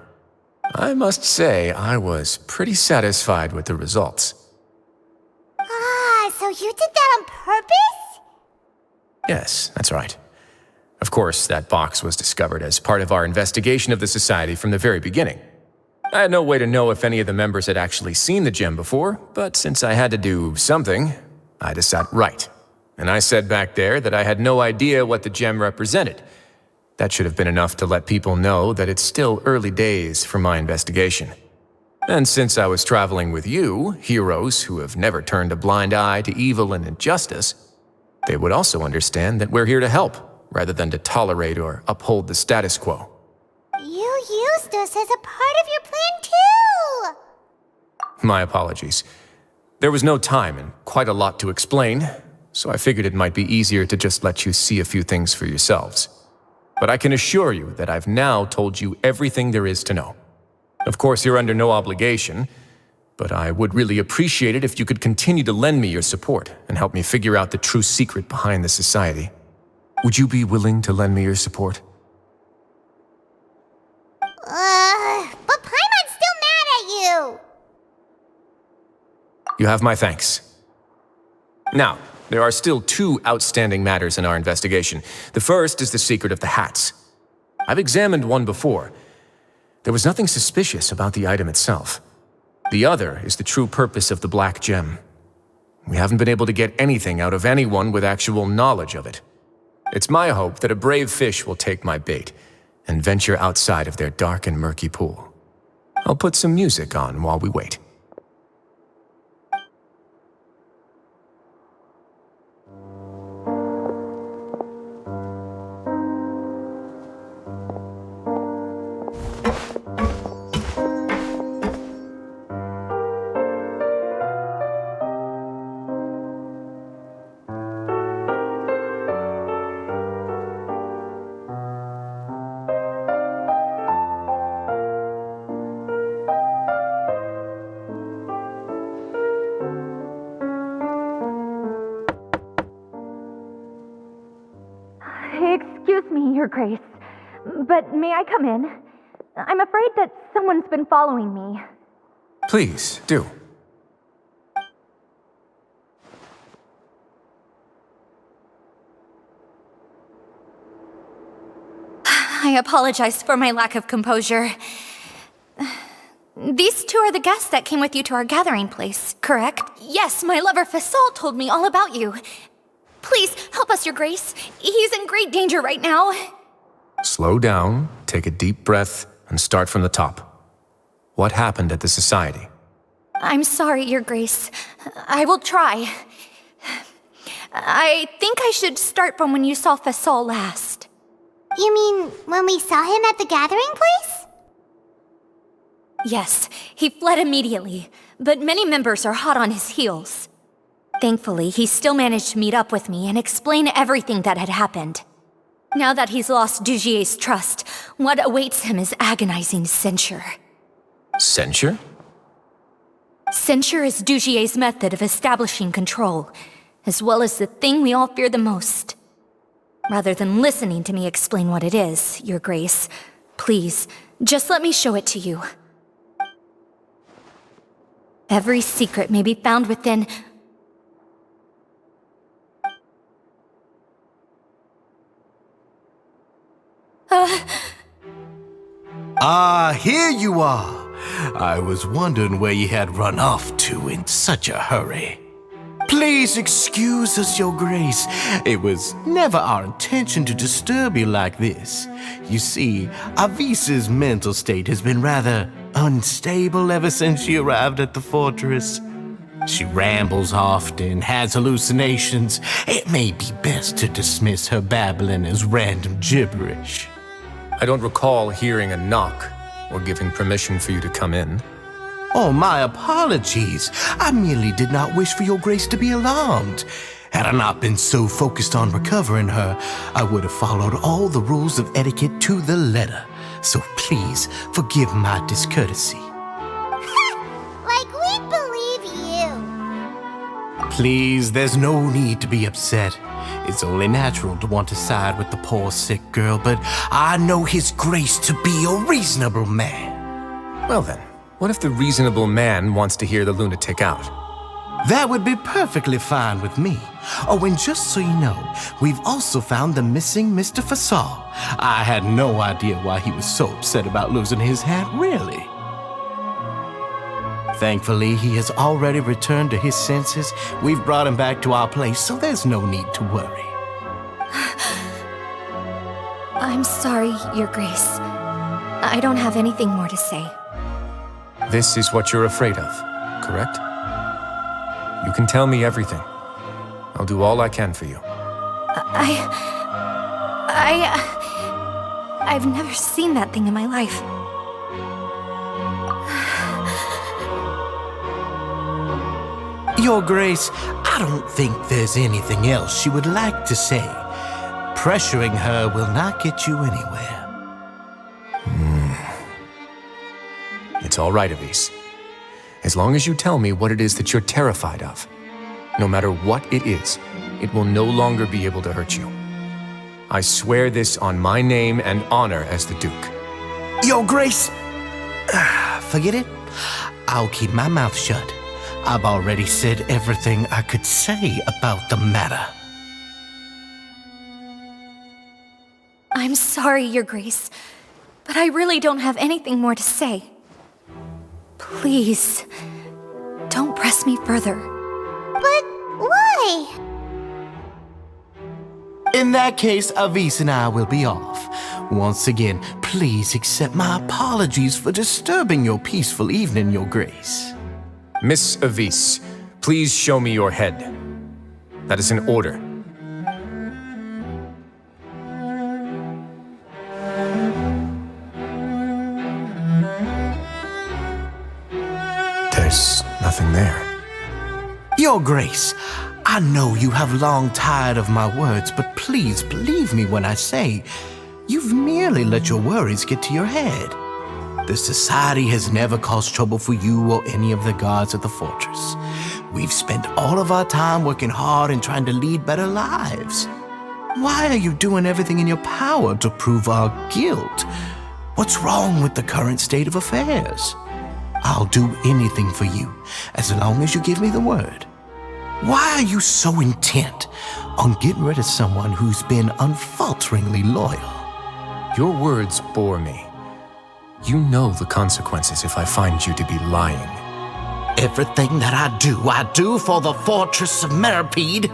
I must say, I was pretty satisfied with the results. Ah, so you did that on purpose? Yes, that's right. Of course, that box was discovered as part of our investigation of the society from the very beginning. I had no way to know if any of the members had actually seen the gem before, but since I had to do something, I just sat right. And I said back there that I had no idea what the gem represented. That should have been enough to let people know that it's still early days for my investigation. And since I was traveling with you, heroes who have never turned a blind eye to evil and injustice, they would also understand that we're here to help, rather than to tolerate or uphold the status quo. You used us as a part of your plan too! My apologies. There was no time and quite a lot to explain, so I figured it might be easier to just let you see a few things for yourselves. But I can assure you that I've now told you everything there is to know. Of course, you're under no obligation, but I would really appreciate it if you could continue to lend me your support and help me figure out the true secret behind the society. Would you be willing to lend me your support? But Paimon's still mad at you! You have my thanks. Now, there are still two outstanding matters in our investigation. The first is the secret of the hats. I've examined one before. There was nothing suspicious about the item itself. The other is the true purpose of the black gem. We haven't been able to get anything out of anyone with actual knowledge of it. It's my hope that a brave fish will take my bait and venture outside of their dark and murky pool. I'll put some music on while we wait. Excuse me, Your Grace, but may I come in? I'm afraid that someone's been following me. Please, do. I apologize for my lack of composure. These two are the guests that came with you to our gathering place, correct? Yes, my lover Fasol told me all about you. Please, help us, Your Grace. He's in great danger right now. Slow down, take a deep breath, and start from the top. What happened at the Society? I'm sorry, Your Grace. I will try. I think I should start from when you saw Fasol last. You mean when we saw him at the gathering place? Yes, he fled immediately, but many members are hot on his heels. Thankfully, he still managed to meet up with me and explain everything that had happened. Now that he's lost Dugier's trust, what awaits him is agonizing censure. Censure? Censure is Dugier's method of establishing control, as well as the thing we all fear the most. Rather than listening to me explain what it is, Your Grace, please, just let me show it to you. Every secret may be found within... Here you are. I was wondering where you had run off to in such a hurry. Please excuse us, Your Grace. It was never our intention to disturb you like this. You see, Avisa's mental state has been rather unstable ever since she arrived at the fortress. She rambles often, has hallucinations. It may be best to dismiss her babbling as random gibberish. I don't recall hearing a knock or giving permission for you to come in. Oh, my apologies. I merely did not wish for Your Grace to be alarmed. Had I not been so focused on recovering her, I would have followed all the rules of etiquette to the letter. So please forgive my discourtesy. Like we'd believe you. Please, there's no need to be upset. It's only natural to want to side with the poor sick girl, but I know His Grace to be a reasonable man. Well then, what if the reasonable man wants to hear the lunatic out? That would be perfectly fine with me. Oh, and just so you know, we've also found the missing Mr. Fasol. I had no idea why he was so upset about losing his hat, really. Thankfully, he has already returned to his senses. We've brought him back to our place, so there's no need to worry. I'm sorry, Your Grace. I don't have anything more to say. This is what you're afraid of, correct? You can tell me everything. I'll do all I can for you. I've never seen that thing in my life. Your Grace, I don't think there's anything else she would like to say. Pressuring her will not get you anywhere. It's all right, Avise. As long as you tell me what it is that you're terrified of. No matter what it is, it will no longer be able to hurt you. I swear this on my name and honor as the Duke. Your Grace, forget it. I'll keep my mouth shut. I've already said everything I could say about the matter. I'm sorry, Your Grace, but I really don't have anything more to say. Please, don't press me further. But Why? In that case, Avis and I will be off. Once again, please accept my apologies for disturbing your peaceful evening, Your Grace. Miss Avis, please show me your head. That is an order. There's nothing there. Your Grace, I know you have long tired of my words, but please believe me when I say you've merely let your worries get to your head. The Society has never caused trouble for you or any of the guards at the fortress. We've spent all of our time working hard and trying to lead better lives. Why are you doing everything in your power to prove our guilt? What's wrong with the current state of affairs? I'll do anything for you, as long as you give me the word. Why are you so intent on getting rid of someone who's been unfalteringly loyal? Your words bore me. You know the consequences if I find you to be lying. Everything that I do for the Fortress of Meripede.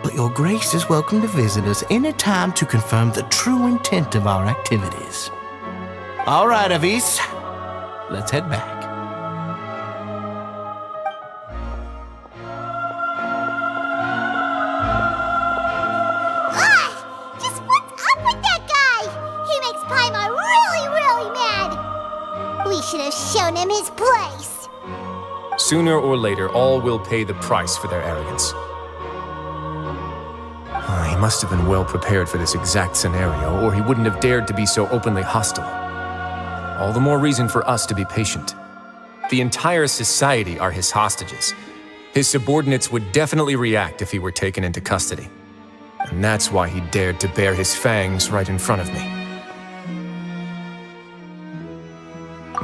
But Your Grace is welcome to visit us any time to confirm the true intent of our activities. All right, Avis. Let's head back. Just what's up with that guy? He makes Paimon really, really mad. We should have shown him his place. Sooner or later, all will pay the price for their arrogance. He must have been well prepared for this exact scenario, or he wouldn't have dared to be so openly hostile. All the more reason for us to be patient. The entire society are his hostages. His subordinates would definitely react if he were taken into custody. And that's why he dared to bare his fangs right in front of me.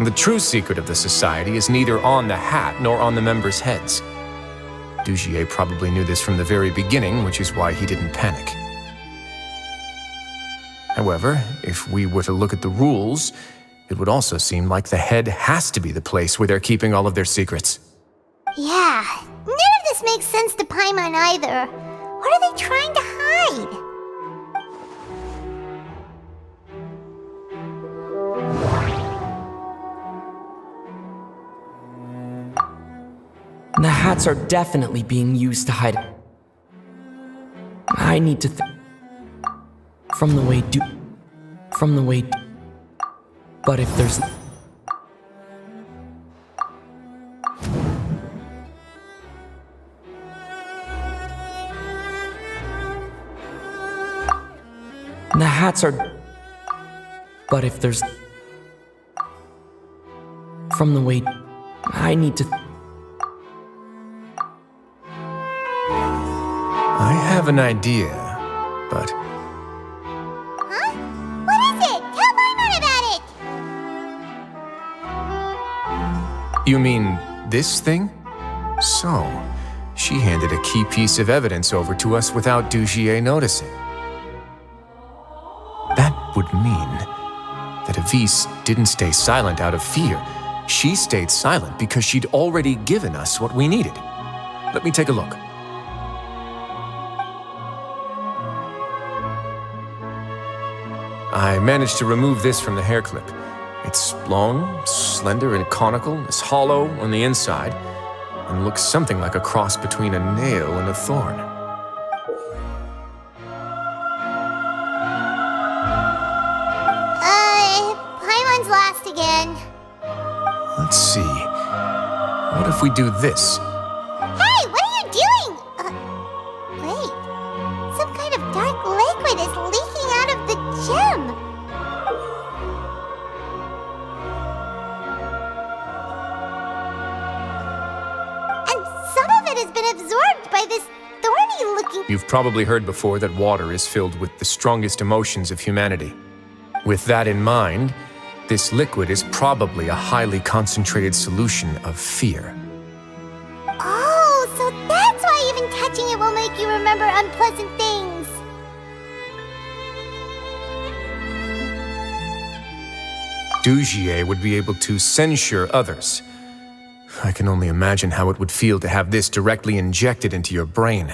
The true secret of the society is neither on the hat nor on the members' heads. Dugier probably knew this from the very beginning, which is why he didn't panic. However, if we were to look at the rules, it would also seem like the head has to be the place where they're keeping all of their secrets. Yeah, none of this makes sense to Paimon either. What are they trying to hide? The hats are definitely being used to hide. I need to from the way but if there's the hats are but if there's from the way I need to I have an idea, but... Huh? What is it? Tell Paimon about it! You mean this thing? So, she handed a key piece of evidence over to us without Dugier noticing. That would mean that Avis didn't stay silent out of fear. She stayed silent because she'd already given us what we needed. Let me take a look. I managed to remove this from the hair clip. It's long, slender, and conical, it's hollow on the inside, and looks something like a cross between a nail and a thorn. Paimon's lost again. Let's see. What if we do this? Hey, what are you doing? Wait. Some kind of dark liquid is leaking out of the gem. And some of it has been absorbed by this thorny-looking... You've probably heard before that water is filled with the strongest emotions of humanity. With that in mind, this liquid is probably a highly concentrated solution of fear. Oh, so that's why even touching it will make you remember unpleasant things. Dugier would be able to censure others. I can only imagine how it would feel to have this directly injected into your brain.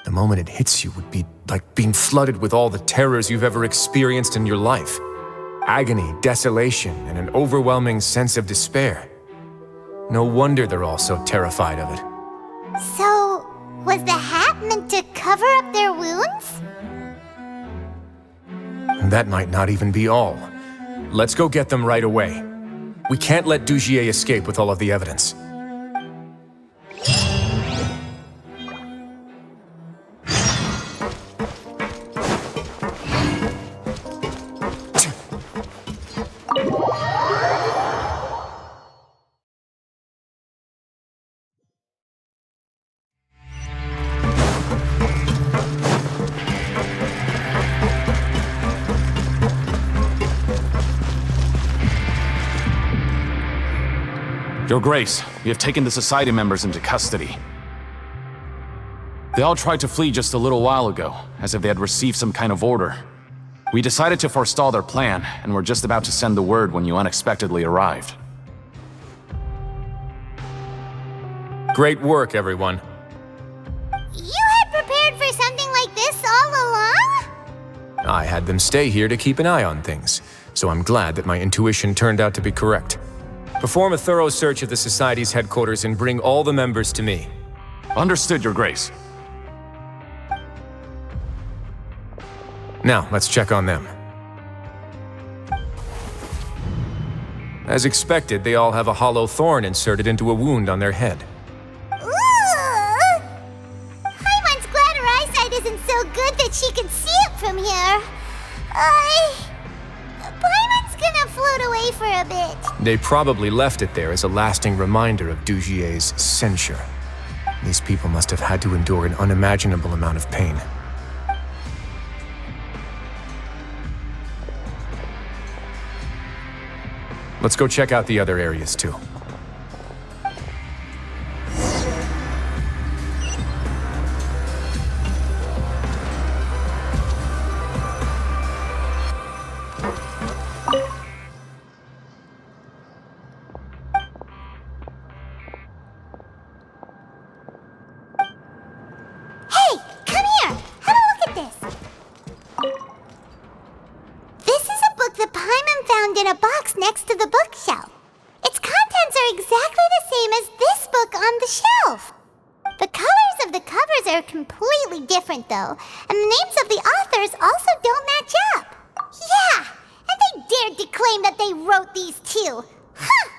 The moment it hits you would be like being flooded with all the terrors you've ever experienced in your life. Agony, desolation, and an overwhelming sense of despair. No wonder they're all so terrified of it. So, was the hat meant to cover up their wounds? And that might not even be all. Let's go get them right away. We can't let Dugier escape with all of the evidence. Your Grace, we have taken the Society members into custody. They all tried to flee just a little while ago, as if they had received some kind of order. We decided to forestall their plan, and were just about to send the word when you unexpectedly arrived. Great work, everyone. You had prepared for something like this all along? I had them stay here to keep an eye on things, so I'm glad that my intuition turned out to be correct. Perform a thorough search of the Society's headquarters and bring all the members to me. Understood, Your Grace. Now, let's check on them. As expected, they all have a hollow thorn inserted into a wound on their head. Ooh! Paimon's glad her eyesight isn't so good that she can see it from here. Paimon's gonna float away for a bit. They probably left it there as a lasting reminder of Dugier's censure. These people must have had to endure an unimaginable amount of pain. Let's go check out the other areas too. In a box next to the bookshelf. Its contents are exactly the same as this book on the shelf. The colors of the covers are completely different though, and the names of the authors also don't match up. Yeah, and they dared to claim that they wrote these too. Huh!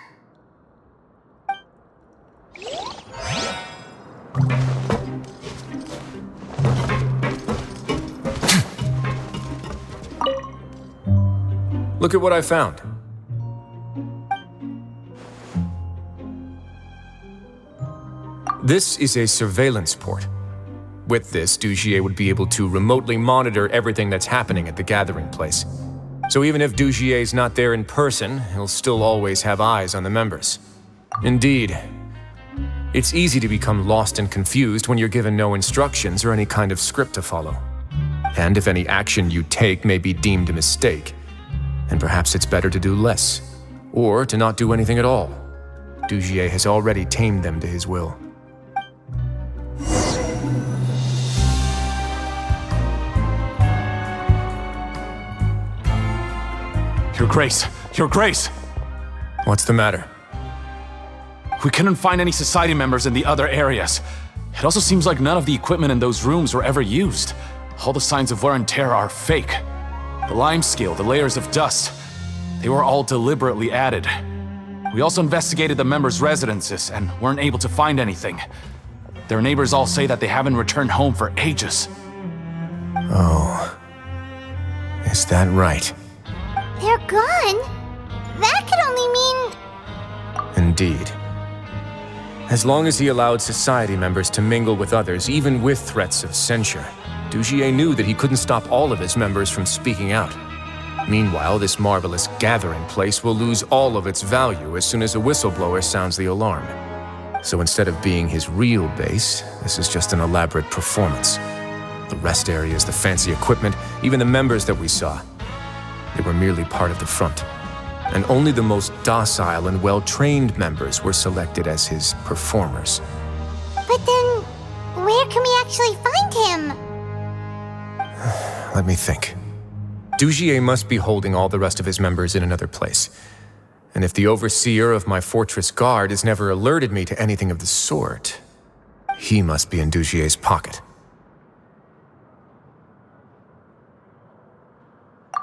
Look at what I found. This is a surveillance port. With this, Dugier would be able to remotely monitor everything that's happening at the gathering place. So even if Dugier's not there in person, he'll still always have eyes on the members. Indeed. It's easy to become lost and confused when you're given no instructions or any kind of script to follow. And if any action you take may be deemed a mistake, and perhaps it's better to do less, or to not do anything at all. Dugier has already tamed them to his will. Your Grace! Your Grace! What's the matter? We couldn't find any Society members in the other areas. It also seems like none of the equipment in those rooms were ever used. All the signs of wear and tear are fake. The lime scale, the layers of dust, they were all deliberately added. We also investigated the members' residences and weren't able to find anything. Their neighbors all say that they haven't returned home for ages. Oh. Is that right? They're gone? That could only mean... Indeed. As long as he allowed Society members to mingle with others, even with threats of censure, Dugier knew that he couldn't stop all of his members from speaking out. Meanwhile, this marvelous gathering place will lose all of its value as soon as a whistleblower sounds the alarm. So instead of being his real base, this is just an elaborate performance. The rest areas, the fancy equipment, even the members that we saw, they were merely part of the front. and only the most docile and well-trained members were selected as his performers. But then, where can we actually find him? Let me think. Dugier must be holding all the rest of his members in another place. And if the overseer of my fortress guard has never alerted me to anything of the sort, he must be in Dugier's pocket.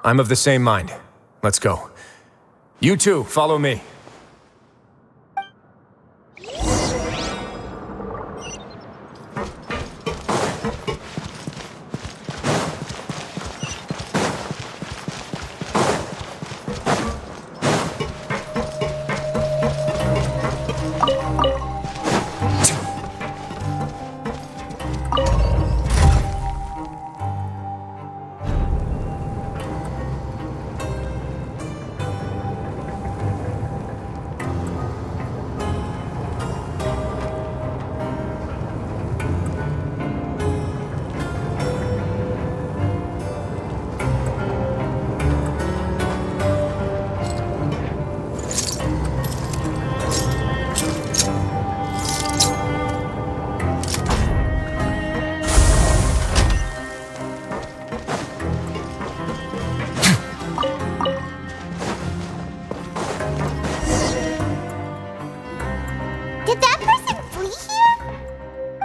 I'm of the same mind. Let's go. You two, follow me.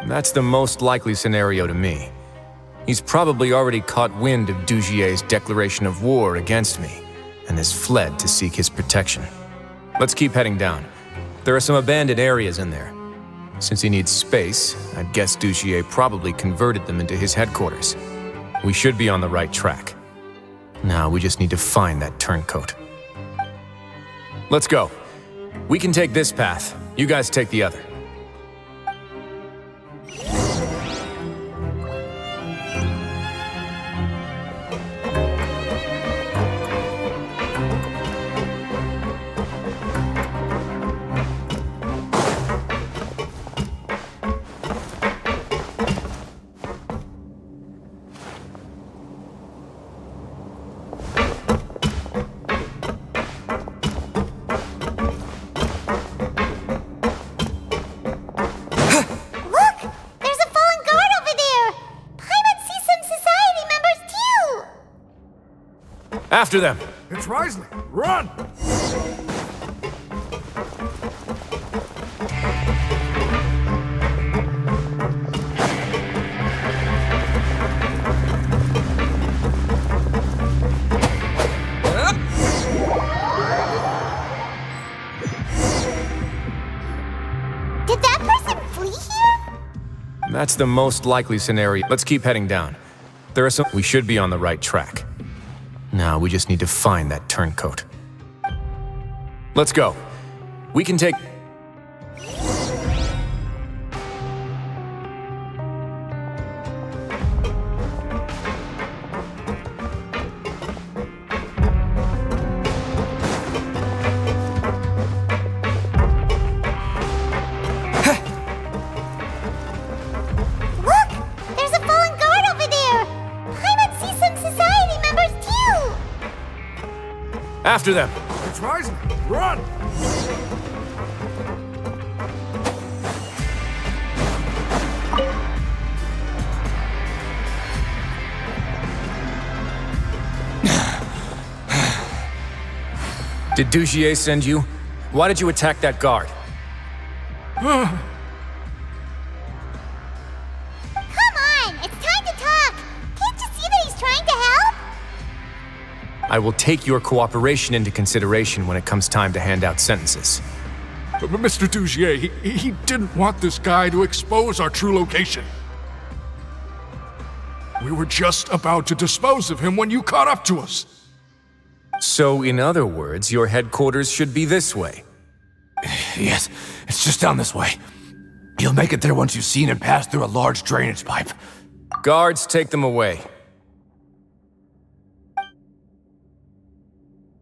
That's the most likely scenario to me. He's probably already caught wind of Dugier's declaration of war against me, and has fled to seek his protection. Let's keep heading down. There are some abandoned areas in there. Since he needs space, I'd guess Dugier probably converted them into his headquarters. We should be on the right track. Now we just need to find that turncoat. Let's go. We can take this path. You guys take the other. After them! It's Wriothesley! Run! Did that person flee here? That's the most likely scenario. Let's keep heading down. There are some. We should be on the right track. Now we just need to find that turncoat. Let's go. We can take... After them! It's Wriothesley! Run! Did Dugier send you? Why did you attack that guard? Come on! It's time to talk! Can't you see that he's trying to help? I will take your cooperation into consideration when it comes time to hand out sentences. But Mr. Dugier, he didn't want this guy to expose our true location. We were just about to dispose of him when you caught up to us. So, in other words, your headquarters should be this way? Yes, it's just down this way. You'll make it there once you've seen him pass through a large drainage pipe. Guards, take them away.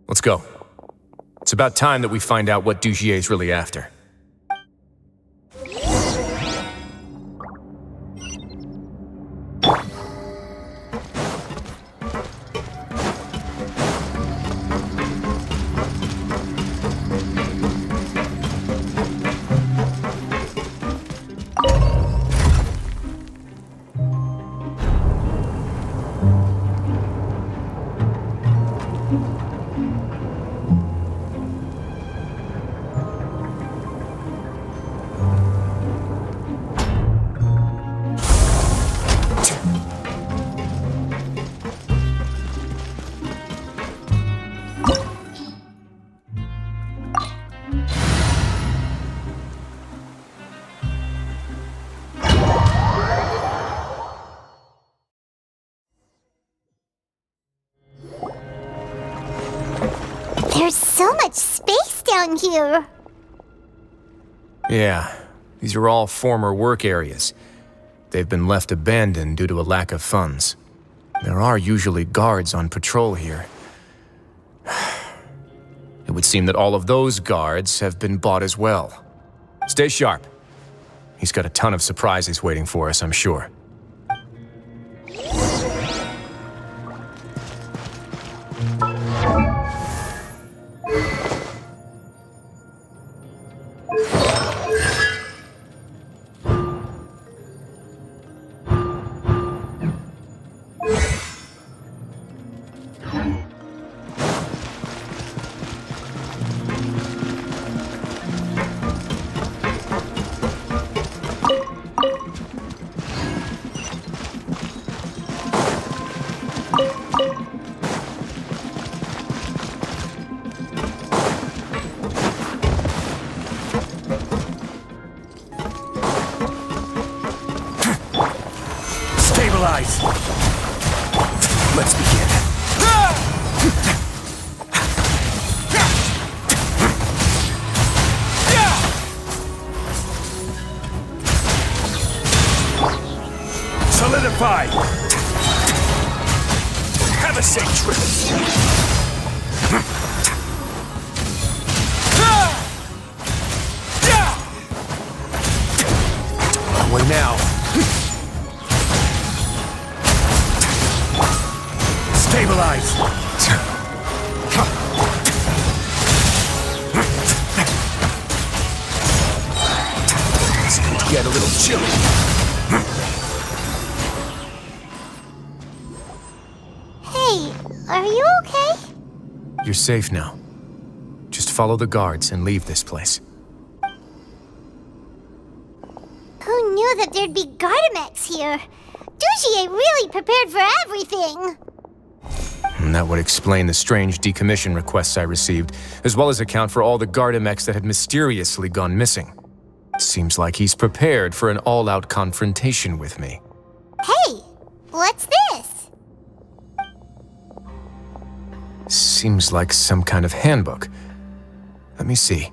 Let's go. It's about time that we find out what Dugier's really after. There's so much space down here. Yeah, these are all former work areas. They've been left abandoned due to a lack of funds. There are usually guards on patrol here. It would seem that all of those guards have been bought as well. Stay sharp. He's got a ton of surprises waiting for us, I'm sure. Stabilize! Let's begin. Solidify! Have a safe trip! One now. Stabilize! It's going to get a little chilly. Hey, are you okay? You're safe now. Just follow the guards and leave this place. Who knew that there'd be Gardamex here? Dugier really prepared for everything. And that would explain the strange decommission requests I received, as well as account for all the Gardamex that had mysteriously gone missing. Seems like he's prepared for an all-out confrontation with me. Hey, what's this? Seems like some kind of handbook. Let me see.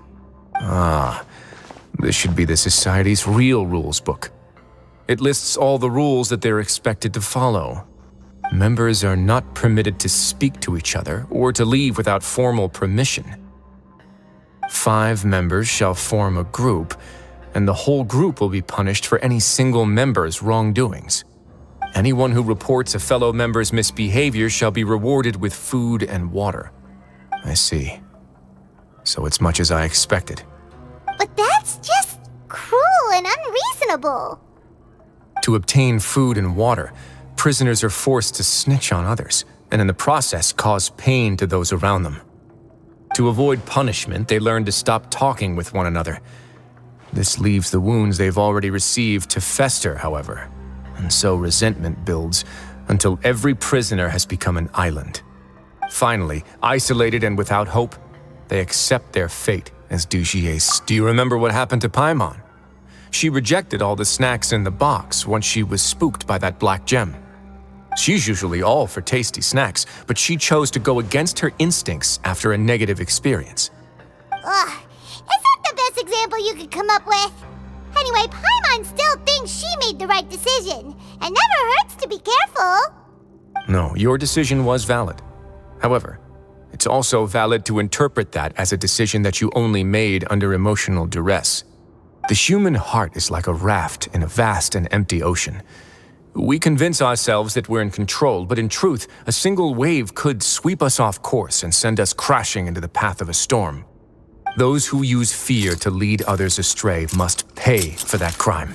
Ah, this should be the Society's real rules book. It lists all the rules that they're expected to follow. Members are not permitted to speak to each other or to leave without formal permission. 5 members shall form a group, and the whole group will be punished for any single member's wrongdoings. Anyone who reports a fellow member's misbehavior shall be rewarded with food and water. I see. So it's much as I expected. But that's just cruel and unreasonable. To obtain food and water, prisoners are forced to snitch on others, and in the process cause pain to those around them. To avoid punishment, they learn to stop talking with one another. This leaves the wounds they've already received to fester, however, and so resentment builds until every prisoner has become an island. Finally, isolated and without hope, they accept their fate as Dugier's. Do you remember what happened to Paimon? She rejected all the snacks in the box once she was spooked by that black gem. She's usually all for tasty snacks, but she chose to go against her instincts after a negative experience. Ugh, is that the best example you could come up with? Anyway, Paimon still thinks she made the right decision, and never hurts to be careful. No, your decision was valid. However, it's also valid to interpret that as a decision that you only made under emotional duress. The human heart is like a raft in a vast and empty ocean. We convince ourselves that we're in control, but in truth, a single wave could sweep us off course and send us crashing into the path of a storm. Those who use fear to lead others astray must pay for that crime.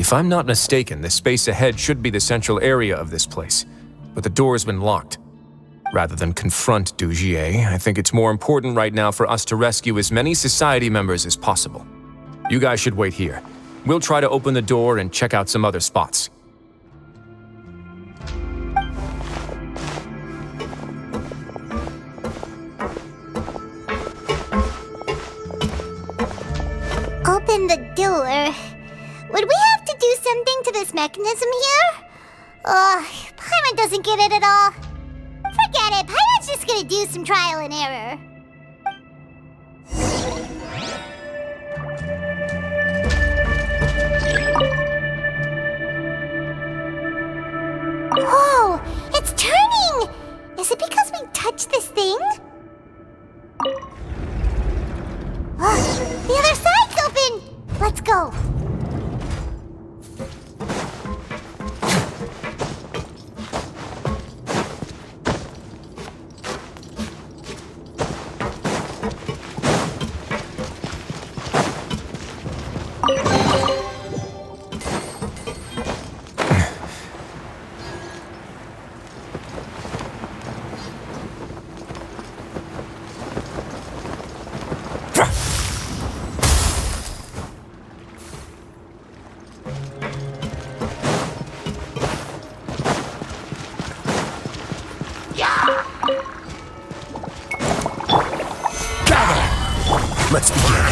If I'm not mistaken, the space ahead should be the central area of this place, but the door's been locked. Rather than confront Dugier, I think it's more important right now for us to rescue as many society members as possible. You guys should wait here. We'll try to open the door and check out some other spots. Open the door. Would we have to do something to this mechanism here? Paimon doesn't get it at all. Forget it, Paimon's just gonna do some trial and error. Whoa, it's turning! Is it because we touched this thing? The other side's open! Let's go. Let's begin.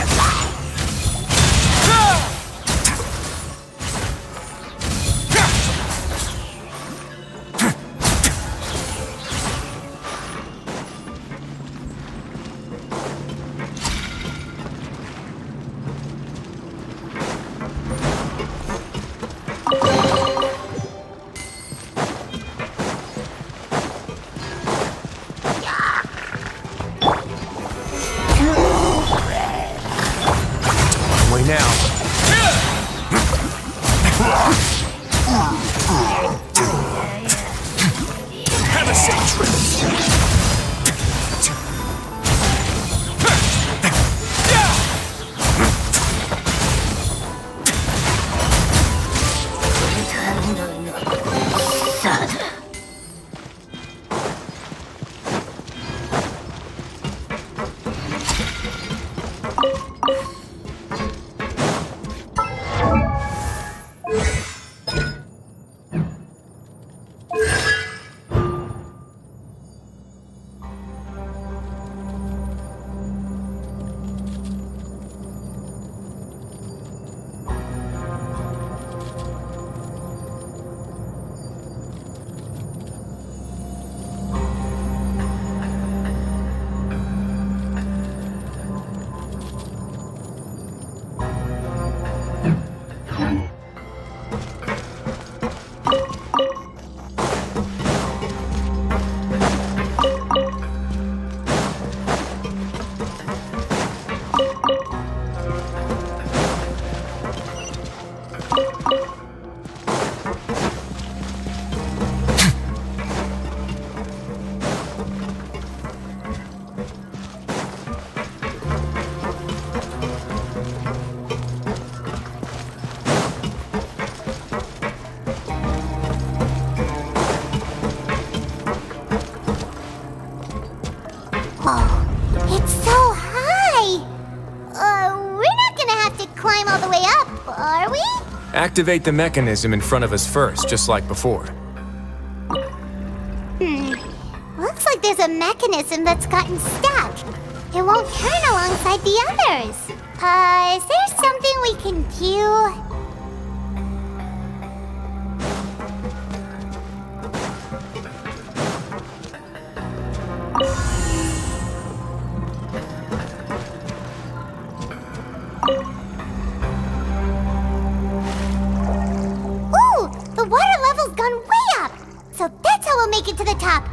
It's so high! We're not gonna have to climb all the way up, are we? Activate the mechanism in front of us first, just like before. Looks like there's a mechanism that's gotten stuck. It won't turn alongside the others. Is there something we can do? Ooh! The water level's gone way up! So that's how we'll make it to the top.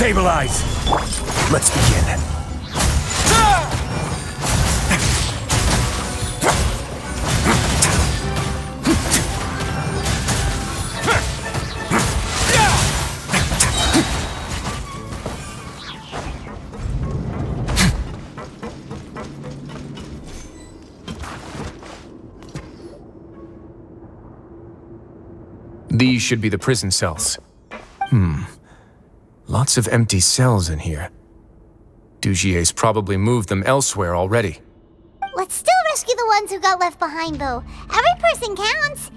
Stabilize! Let's begin. These should be the prison cells. Lots of empty cells in here. Dugier's probably moved them elsewhere already. Let's still rescue the ones who got left behind, though. Every person counts.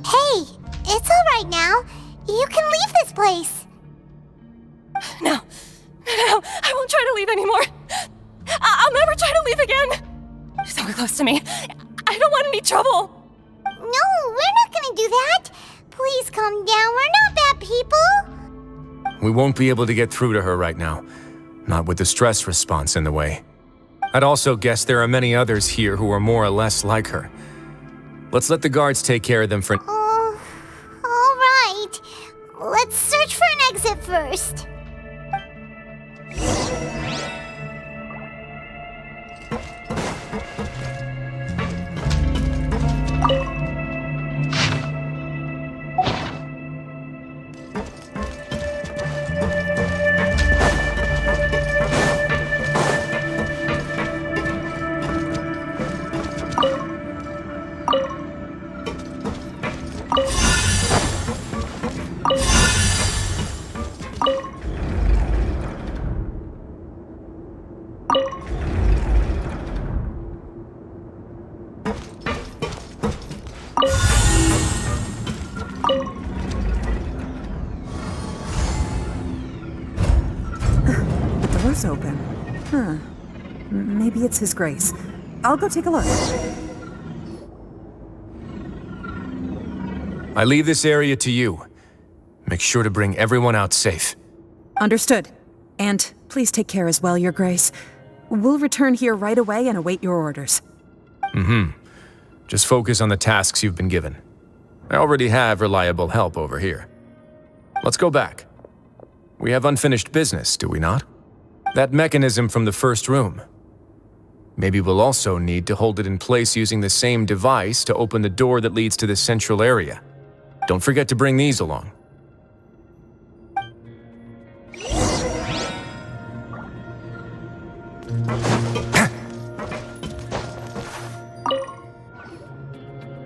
Hey, it's all right now. You can leave this place. No, I won't try to leave anymore. I'll never try to leave again. So close to me. I don't want any trouble. No, we're not gonna do that. Please calm down. We're not bad people. We won't be able to get through to her right now. Not with the stress response in the way. I'd also guess there are many others here who are more or less like her. Let's let the guards take care of them for... Oh, all right. Let's search for an exit first. The door's open. Huh. Maybe it's His Grace. I'll go take a look. I leave this area to you. Make sure to bring everyone out safe. Understood. And please take care as well, Your Grace. We'll return here right away and await your orders. Just focus on the tasks you've been given. I already have reliable help over here. Let's go back. We have unfinished business, do we not? That mechanism from the first room. Maybe we'll also need to hold it in place using the same device to open the door that leads to the central area. Don't forget to bring these along.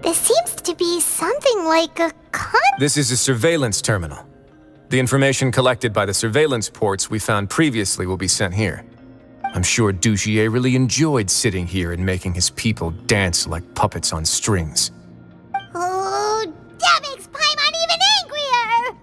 This seems to be something like a This is a surveillance terminal. The information collected by the surveillance ports we found previously will be sent here. I'm sure Dugier really enjoyed sitting here and making his people dance like puppets on strings. Oh, that makes Paimon even angrier!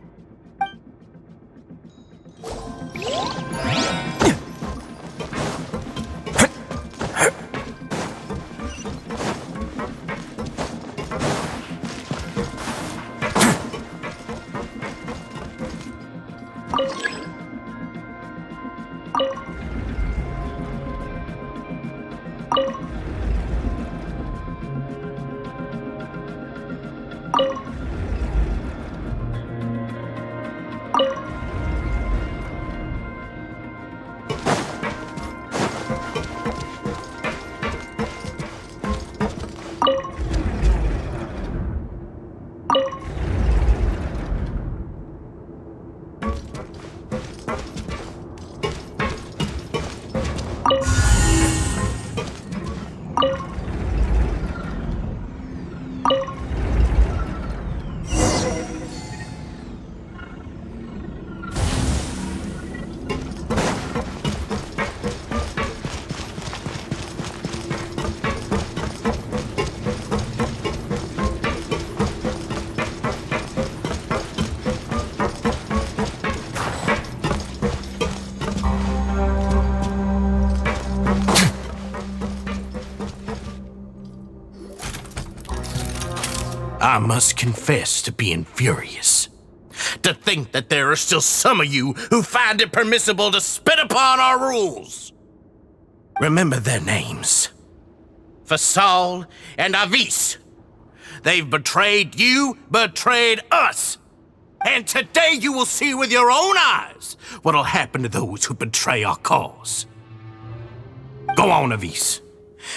I must confess to being furious. To think that there are still some of you who find it permissible to spit upon our rules. Remember their names. Fasal and Avis. They've betrayed you, betrayed us. And today you will see with your own eyes what'll happen to those who betray our cause. Go on, Avis.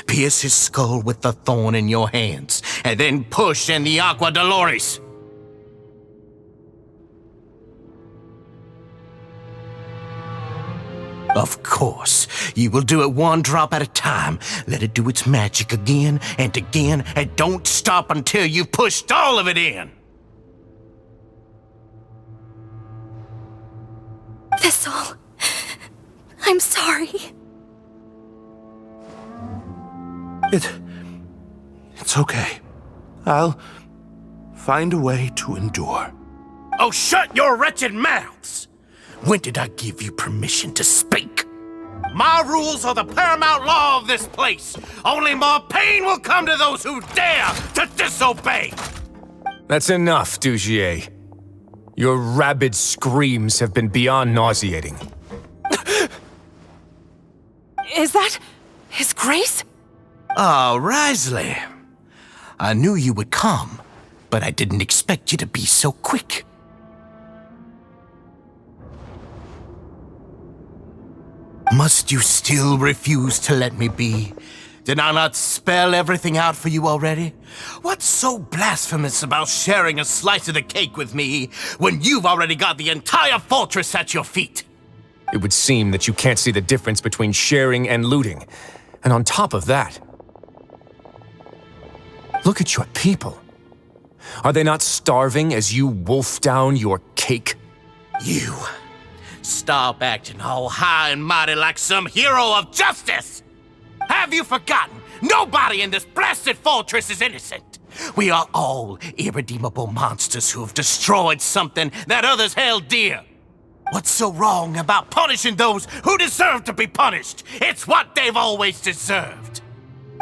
Pierce his skull with the thorn in your hands, and then push in the Aqua Dolores. Of course, you will do it one drop at a time. Let it do its magic again, and don't stop until you've pushed all of it in. Thistle, I'm sorry. It's okay. I'll find a way to endure. Oh, shut your wretched mouths! When did I give you permission to speak? My rules are the paramount law of this place. Only more pain will come to those who dare to disobey. That's enough, Dugier. Your rabid screams have been beyond nauseating. Is that His Grace? Ah, Wriothesley. I knew you would come, but I didn't expect you to be so quick. Must you still refuse to let me be? Did I not spell everything out for you already? What's so blasphemous about sharing a slice of the cake with me when you've already got the entire fortress at your feet? It would seem that you can't see the difference between sharing and looting. And on top of that, look at your people. Are they not starving as you wolf down your cake? You. Stop acting all high and mighty like some hero of justice! Have you forgotten? Nobody in this blasted fortress is innocent. We are all irredeemable monsters who have destroyed something that others held dear. What's so wrong about punishing those who deserve to be punished? It's what they've always deserved.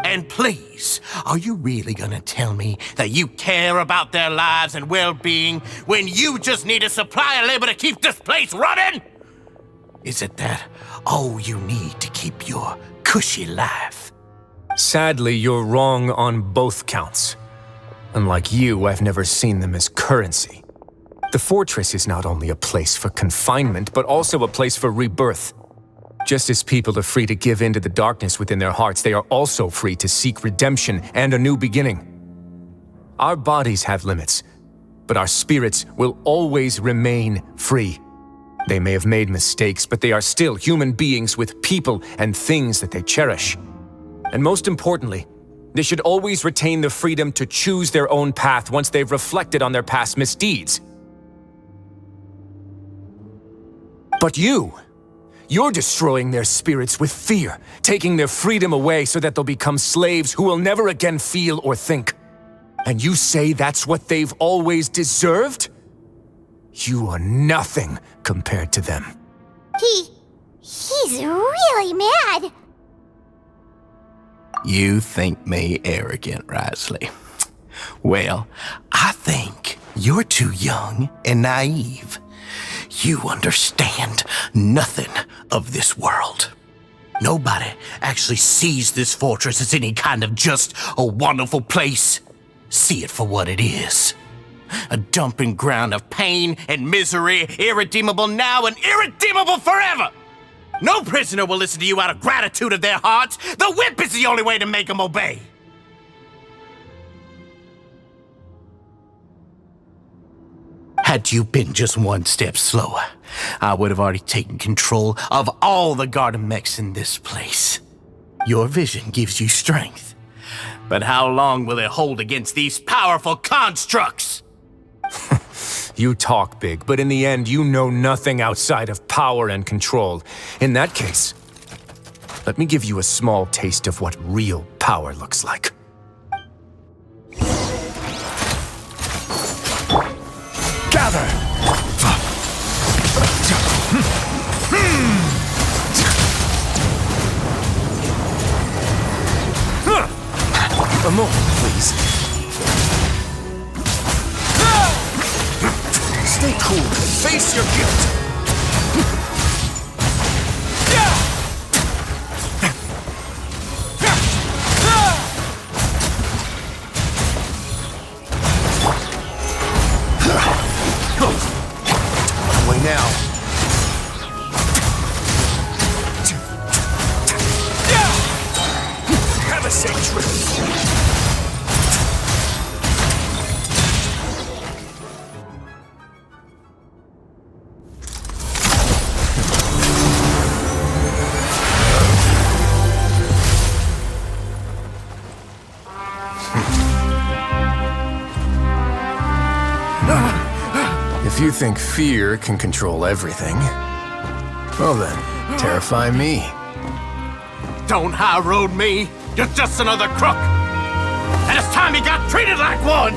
And please, are you really gonna tell me that you care about their lives and well-being when you just need a supply of labor to keep this place running? Is it that all you need to keep your cushy life? Sadly, you're wrong on both counts. Unlike you, I've never seen them as currency. The fortress is not only a place for confinement, but also a place for rebirth. Just as people are free to give in to the darkness within their hearts, they are also free to seek redemption and a new beginning. Our bodies have limits, but our spirits will always remain free. They may have made mistakes, but they are still human beings with people and things that they cherish. And most importantly, they should always retain the freedom to choose their own path once they've reflected on their past misdeeds. But you're destroying their spirits with fear, taking their freedom away so that they'll become slaves who will never again feel or think. And you say that's what they've always deserved? You are nothing compared to them. He's really mad. You think me arrogant, Wriothesley? Well, I think you're too young and naive. You understand nothing of this world. Nobody actually sees this fortress as any kind of just a wonderful place. See it for what it is. A dumping ground of pain and misery, irredeemable now and irredeemable forever. No prisoner will listen to you out of gratitude of their hearts. The whip is the only way to make them obey. Had you been just one step slower, I would have already taken control of all the garden mechs in this place. Your vision gives you strength. But how long will it hold against these powerful constructs? You talk big, but in the end, you know nothing outside of power and control. In that case, let me give you a small taste of what real power looks like. Gather! A moment, please. Stay cool and face your guilt. Away now. Have a safe trip. If you think fear can control everything, well then, terrify me. Don't high road me. You're just another crook. And it's time you got treated like one.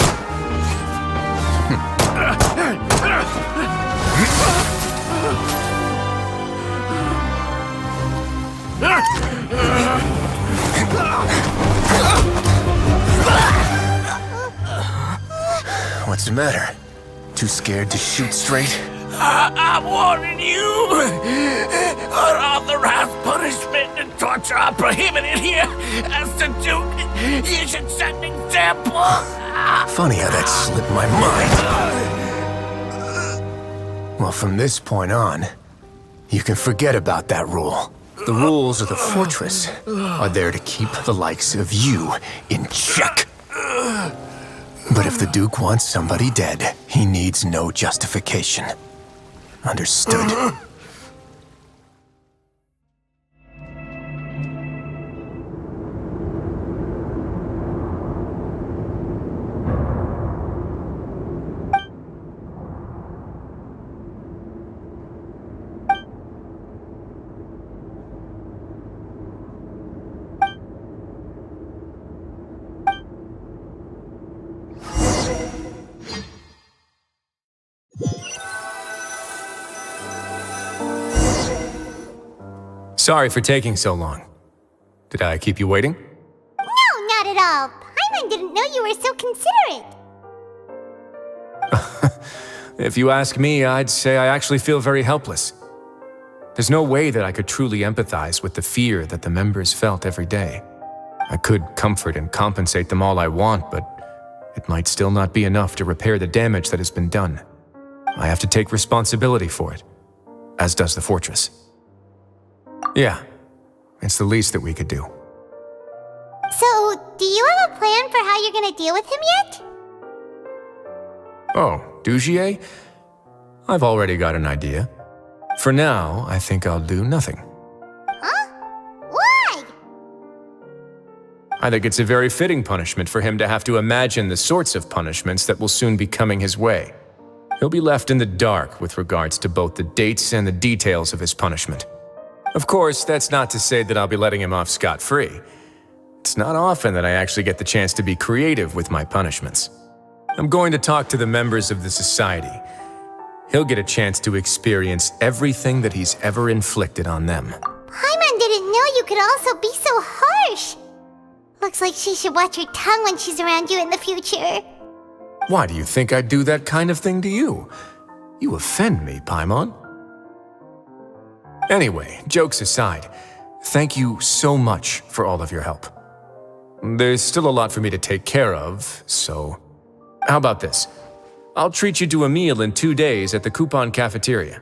What's the matter? Too scared to shoot straight? I'm warning you. Unauthorized punishment and torture are prohibited here. As the Duke, you should set an example. Funny how that slipped my mind. Well, from this point on, you can forget about that rule. The rules of the fortress are there to keep the likes of you in check. But if the Duke wants somebody dead, he needs no justification. Understood? Sorry for taking so long. Did I keep you waiting? No, not at all. Paimon didn't know you were so considerate. If you ask me, I'd say I actually feel very helpless. There's no way that I could truly empathize with the fear that the members felt every day. I could comfort and compensate them all I want, but it might still not be enough to repair the damage that has been done. I have to take responsibility for it, as does the fortress. Yeah, it's the least that we could do. So, do you have a plan for how you're gonna deal with him yet? Oh, Dugier? I've already got an idea. For now, I think I'll do nothing. Huh? Why? I think it's a very fitting punishment for him to have to imagine the sorts of punishments that will soon be coming his way. He'll be left in the dark with regards to both the dates and the details of his punishment. Of course, that's not to say that I'll be letting him off scot-free. It's not often that I actually get the chance to be creative with my punishments. I'm going to talk to the members of the society. He'll get a chance to experience everything that he's ever inflicted on them. Paimon didn't know you could also be so harsh. Looks like she should watch her tongue when she's around you in the future. Why do you think I'd do that kind of thing to you? You offend me, Paimon. Anyway, jokes aside, thank you so much for all of your help. There's still a lot for me to take care of, so... How about this? I'll treat you to a meal in 2 days at the Coupon Cafeteria.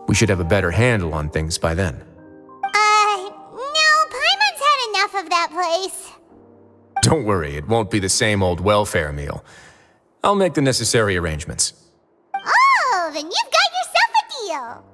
We should have a better handle on things by then. No, Paimon's had enough of that place. Don't worry, it won't be the same old welfare meal. I'll make the necessary arrangements. Oh, then you've got yourself a deal.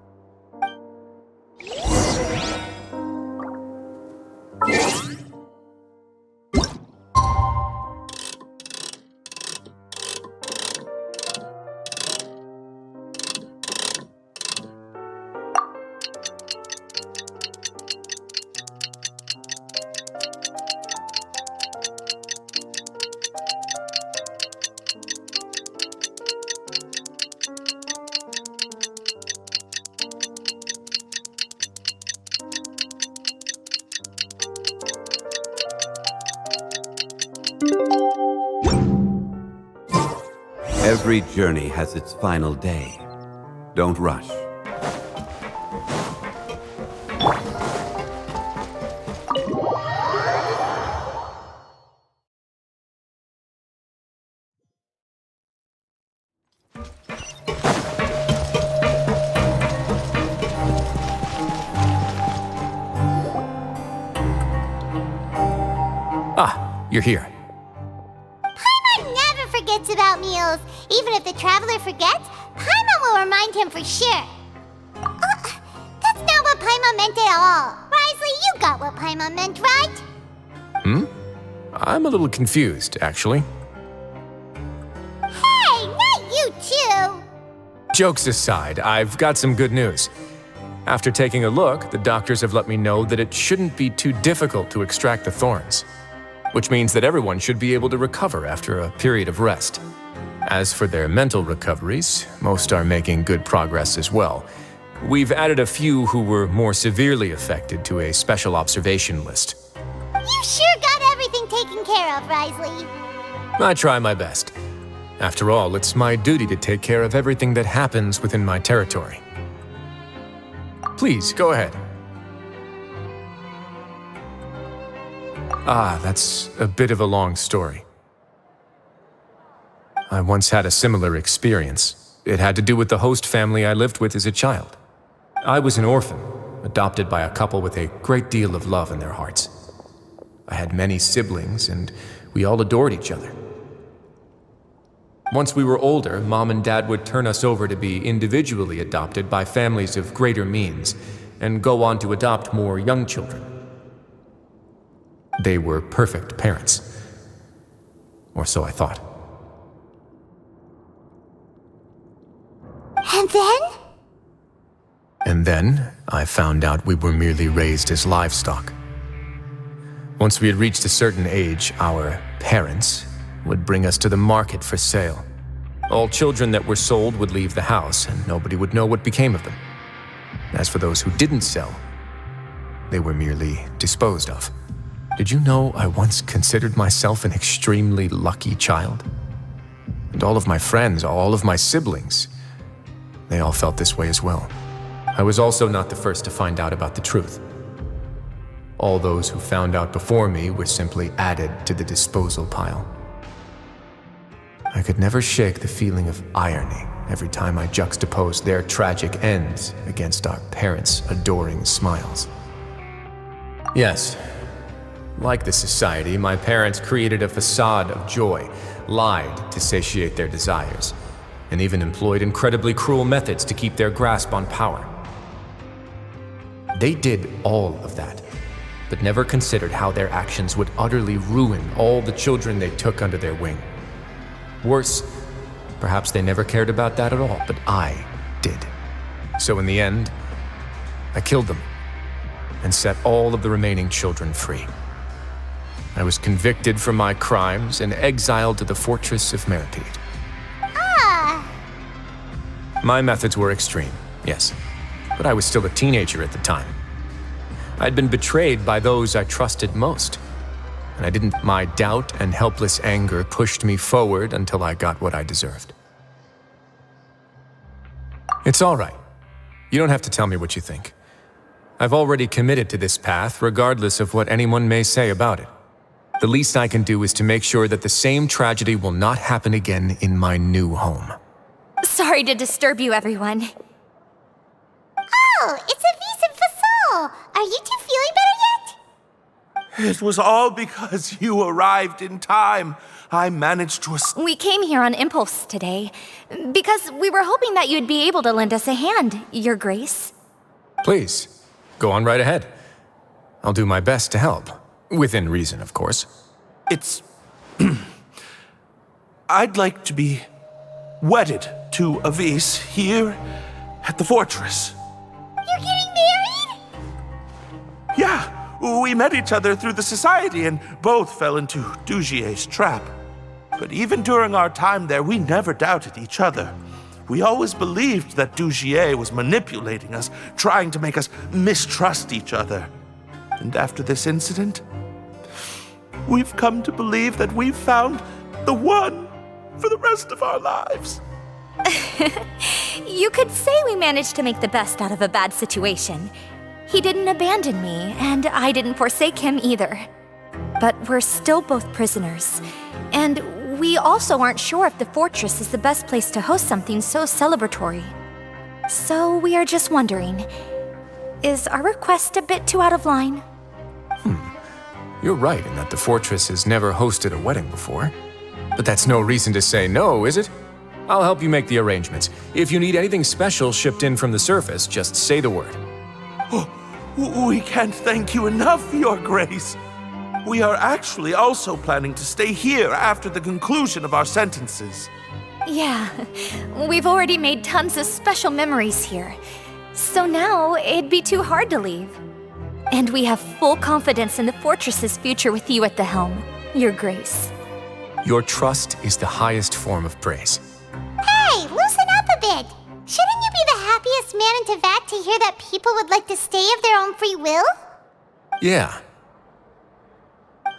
Every journey has its final day. Don't rush. Ah, you're here. Paimon never forgets about meals. Even if the traveler forgets, Paimon will remind him for sure. That's not what Paimon meant at all. Wriothesley, you got what Paimon meant, right? I'm a little confused, actually. Hey, not you too! Jokes aside, I've got some good news. After taking a look, the doctors have let me know that it shouldn't be too difficult to extract the thorns, which means that everyone should be able to recover after a period of rest. As for their mental recoveries, most are making good progress as well. We've added a few who were more severely affected to a special observation list. You sure got everything taken care of, Wriothesley. I try my best. After all, it's my duty to take care of everything that happens within my territory. Please, go ahead. Ah, that's a bit of a long story. I once had a similar experience. It had to do with the host family I lived with as a child. I was an orphan, adopted by a couple with a great deal of love in their hearts. I had many siblings, and we all adored each other. Once we were older, Mom and Dad would turn us over to be individually adopted by families of greater means, and go on to adopt more young children. They were perfect parents. Or so I thought. And then? And then, I found out we were merely raised as livestock. Once we had reached a certain age, our parents would bring us to the market for sale. All children that were sold would leave the house, and nobody would know what became of them. As for those who didn't sell, they were merely disposed of. Did you know I once considered myself an extremely lucky child? And all of my friends, all of my siblings, they all felt this way as well. I was also not the first to find out about the truth. All those who found out before me were simply added to the disposal pile. I could never shake the feeling of irony every time I juxtaposed their tragic ends against our parents' adoring smiles. Yes, like the society, my parents created a facade of joy, lied to satiate their desires, and even employed incredibly cruel methods to keep their grasp on power. They did all of that, but never considered how their actions would utterly ruin all the children they took under their wing. Worse, perhaps they never cared about that at all, but I did. So in the end, I killed them and set all of the remaining children free. I was convicted for my crimes and exiled to the fortress of Meripede. Ah! My methods were extreme, yes, but I was still a teenager at the time. I'd been betrayed by those I trusted most, and my doubt and helpless anger pushed me forward until I got what I deserved. It's all right. You don't have to tell me what you think. I've already committed to this path, regardless of what anyone may say about it. The least I can do is to make sure that the same tragedy will not happen again in my new home. Sorry to disturb you, everyone. Oh, it's a vis and fasol. Are you two feeling better yet? It was all because you arrived in time. I managed to We came here on impulse today, because we were hoping that you'd be able to lend us a hand, Your Grace. Please, go on right ahead. I'll do my best to help. Within reason, of course. It's... I'd like to be wedded to Avis here at the fortress. You're getting married? Yeah, we met each other through the society and both fell into Dugier's trap. But even during our time there, we never doubted each other. We always believed that Dugier was manipulating us, trying to make us mistrust each other. And after this incident, we've come to believe that we've found the one. for the rest of our lives. You could say we managed to make the best out of a bad situation. He didn't abandon me, and I didn't forsake him either. But we're still both prisoners, and we also aren't sure if the fortress is the best place to host something so celebratory. So we are just wondering, is our request a bit too out of line? You're right in that the fortress has never hosted a wedding before. But that's no reason to say no, is it? I'll help you make the arrangements. If you need anything special shipped in from the surface, just say the word. Oh, we can't thank you enough, Your Grace. We are actually also planning to stay here after the conclusion of our sentences. Yeah, we've already made tons of special memories here. So now it'd be too hard to leave. And we have full confidence in the fortress's future with you at the helm, Your Grace. Your trust is the highest form of praise. Hey, loosen up a bit. Shouldn't you be the happiest man in Teyvat to hear that people would like to stay of their own free will? Yeah.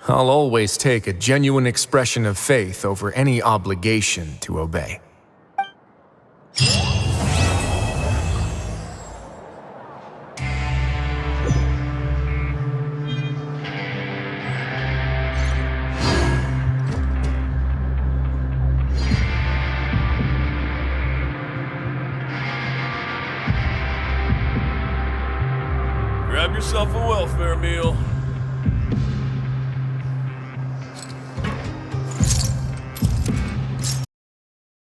I'll always take a genuine expression of faith over any obligation to obey. Grab yourself a welfare meal.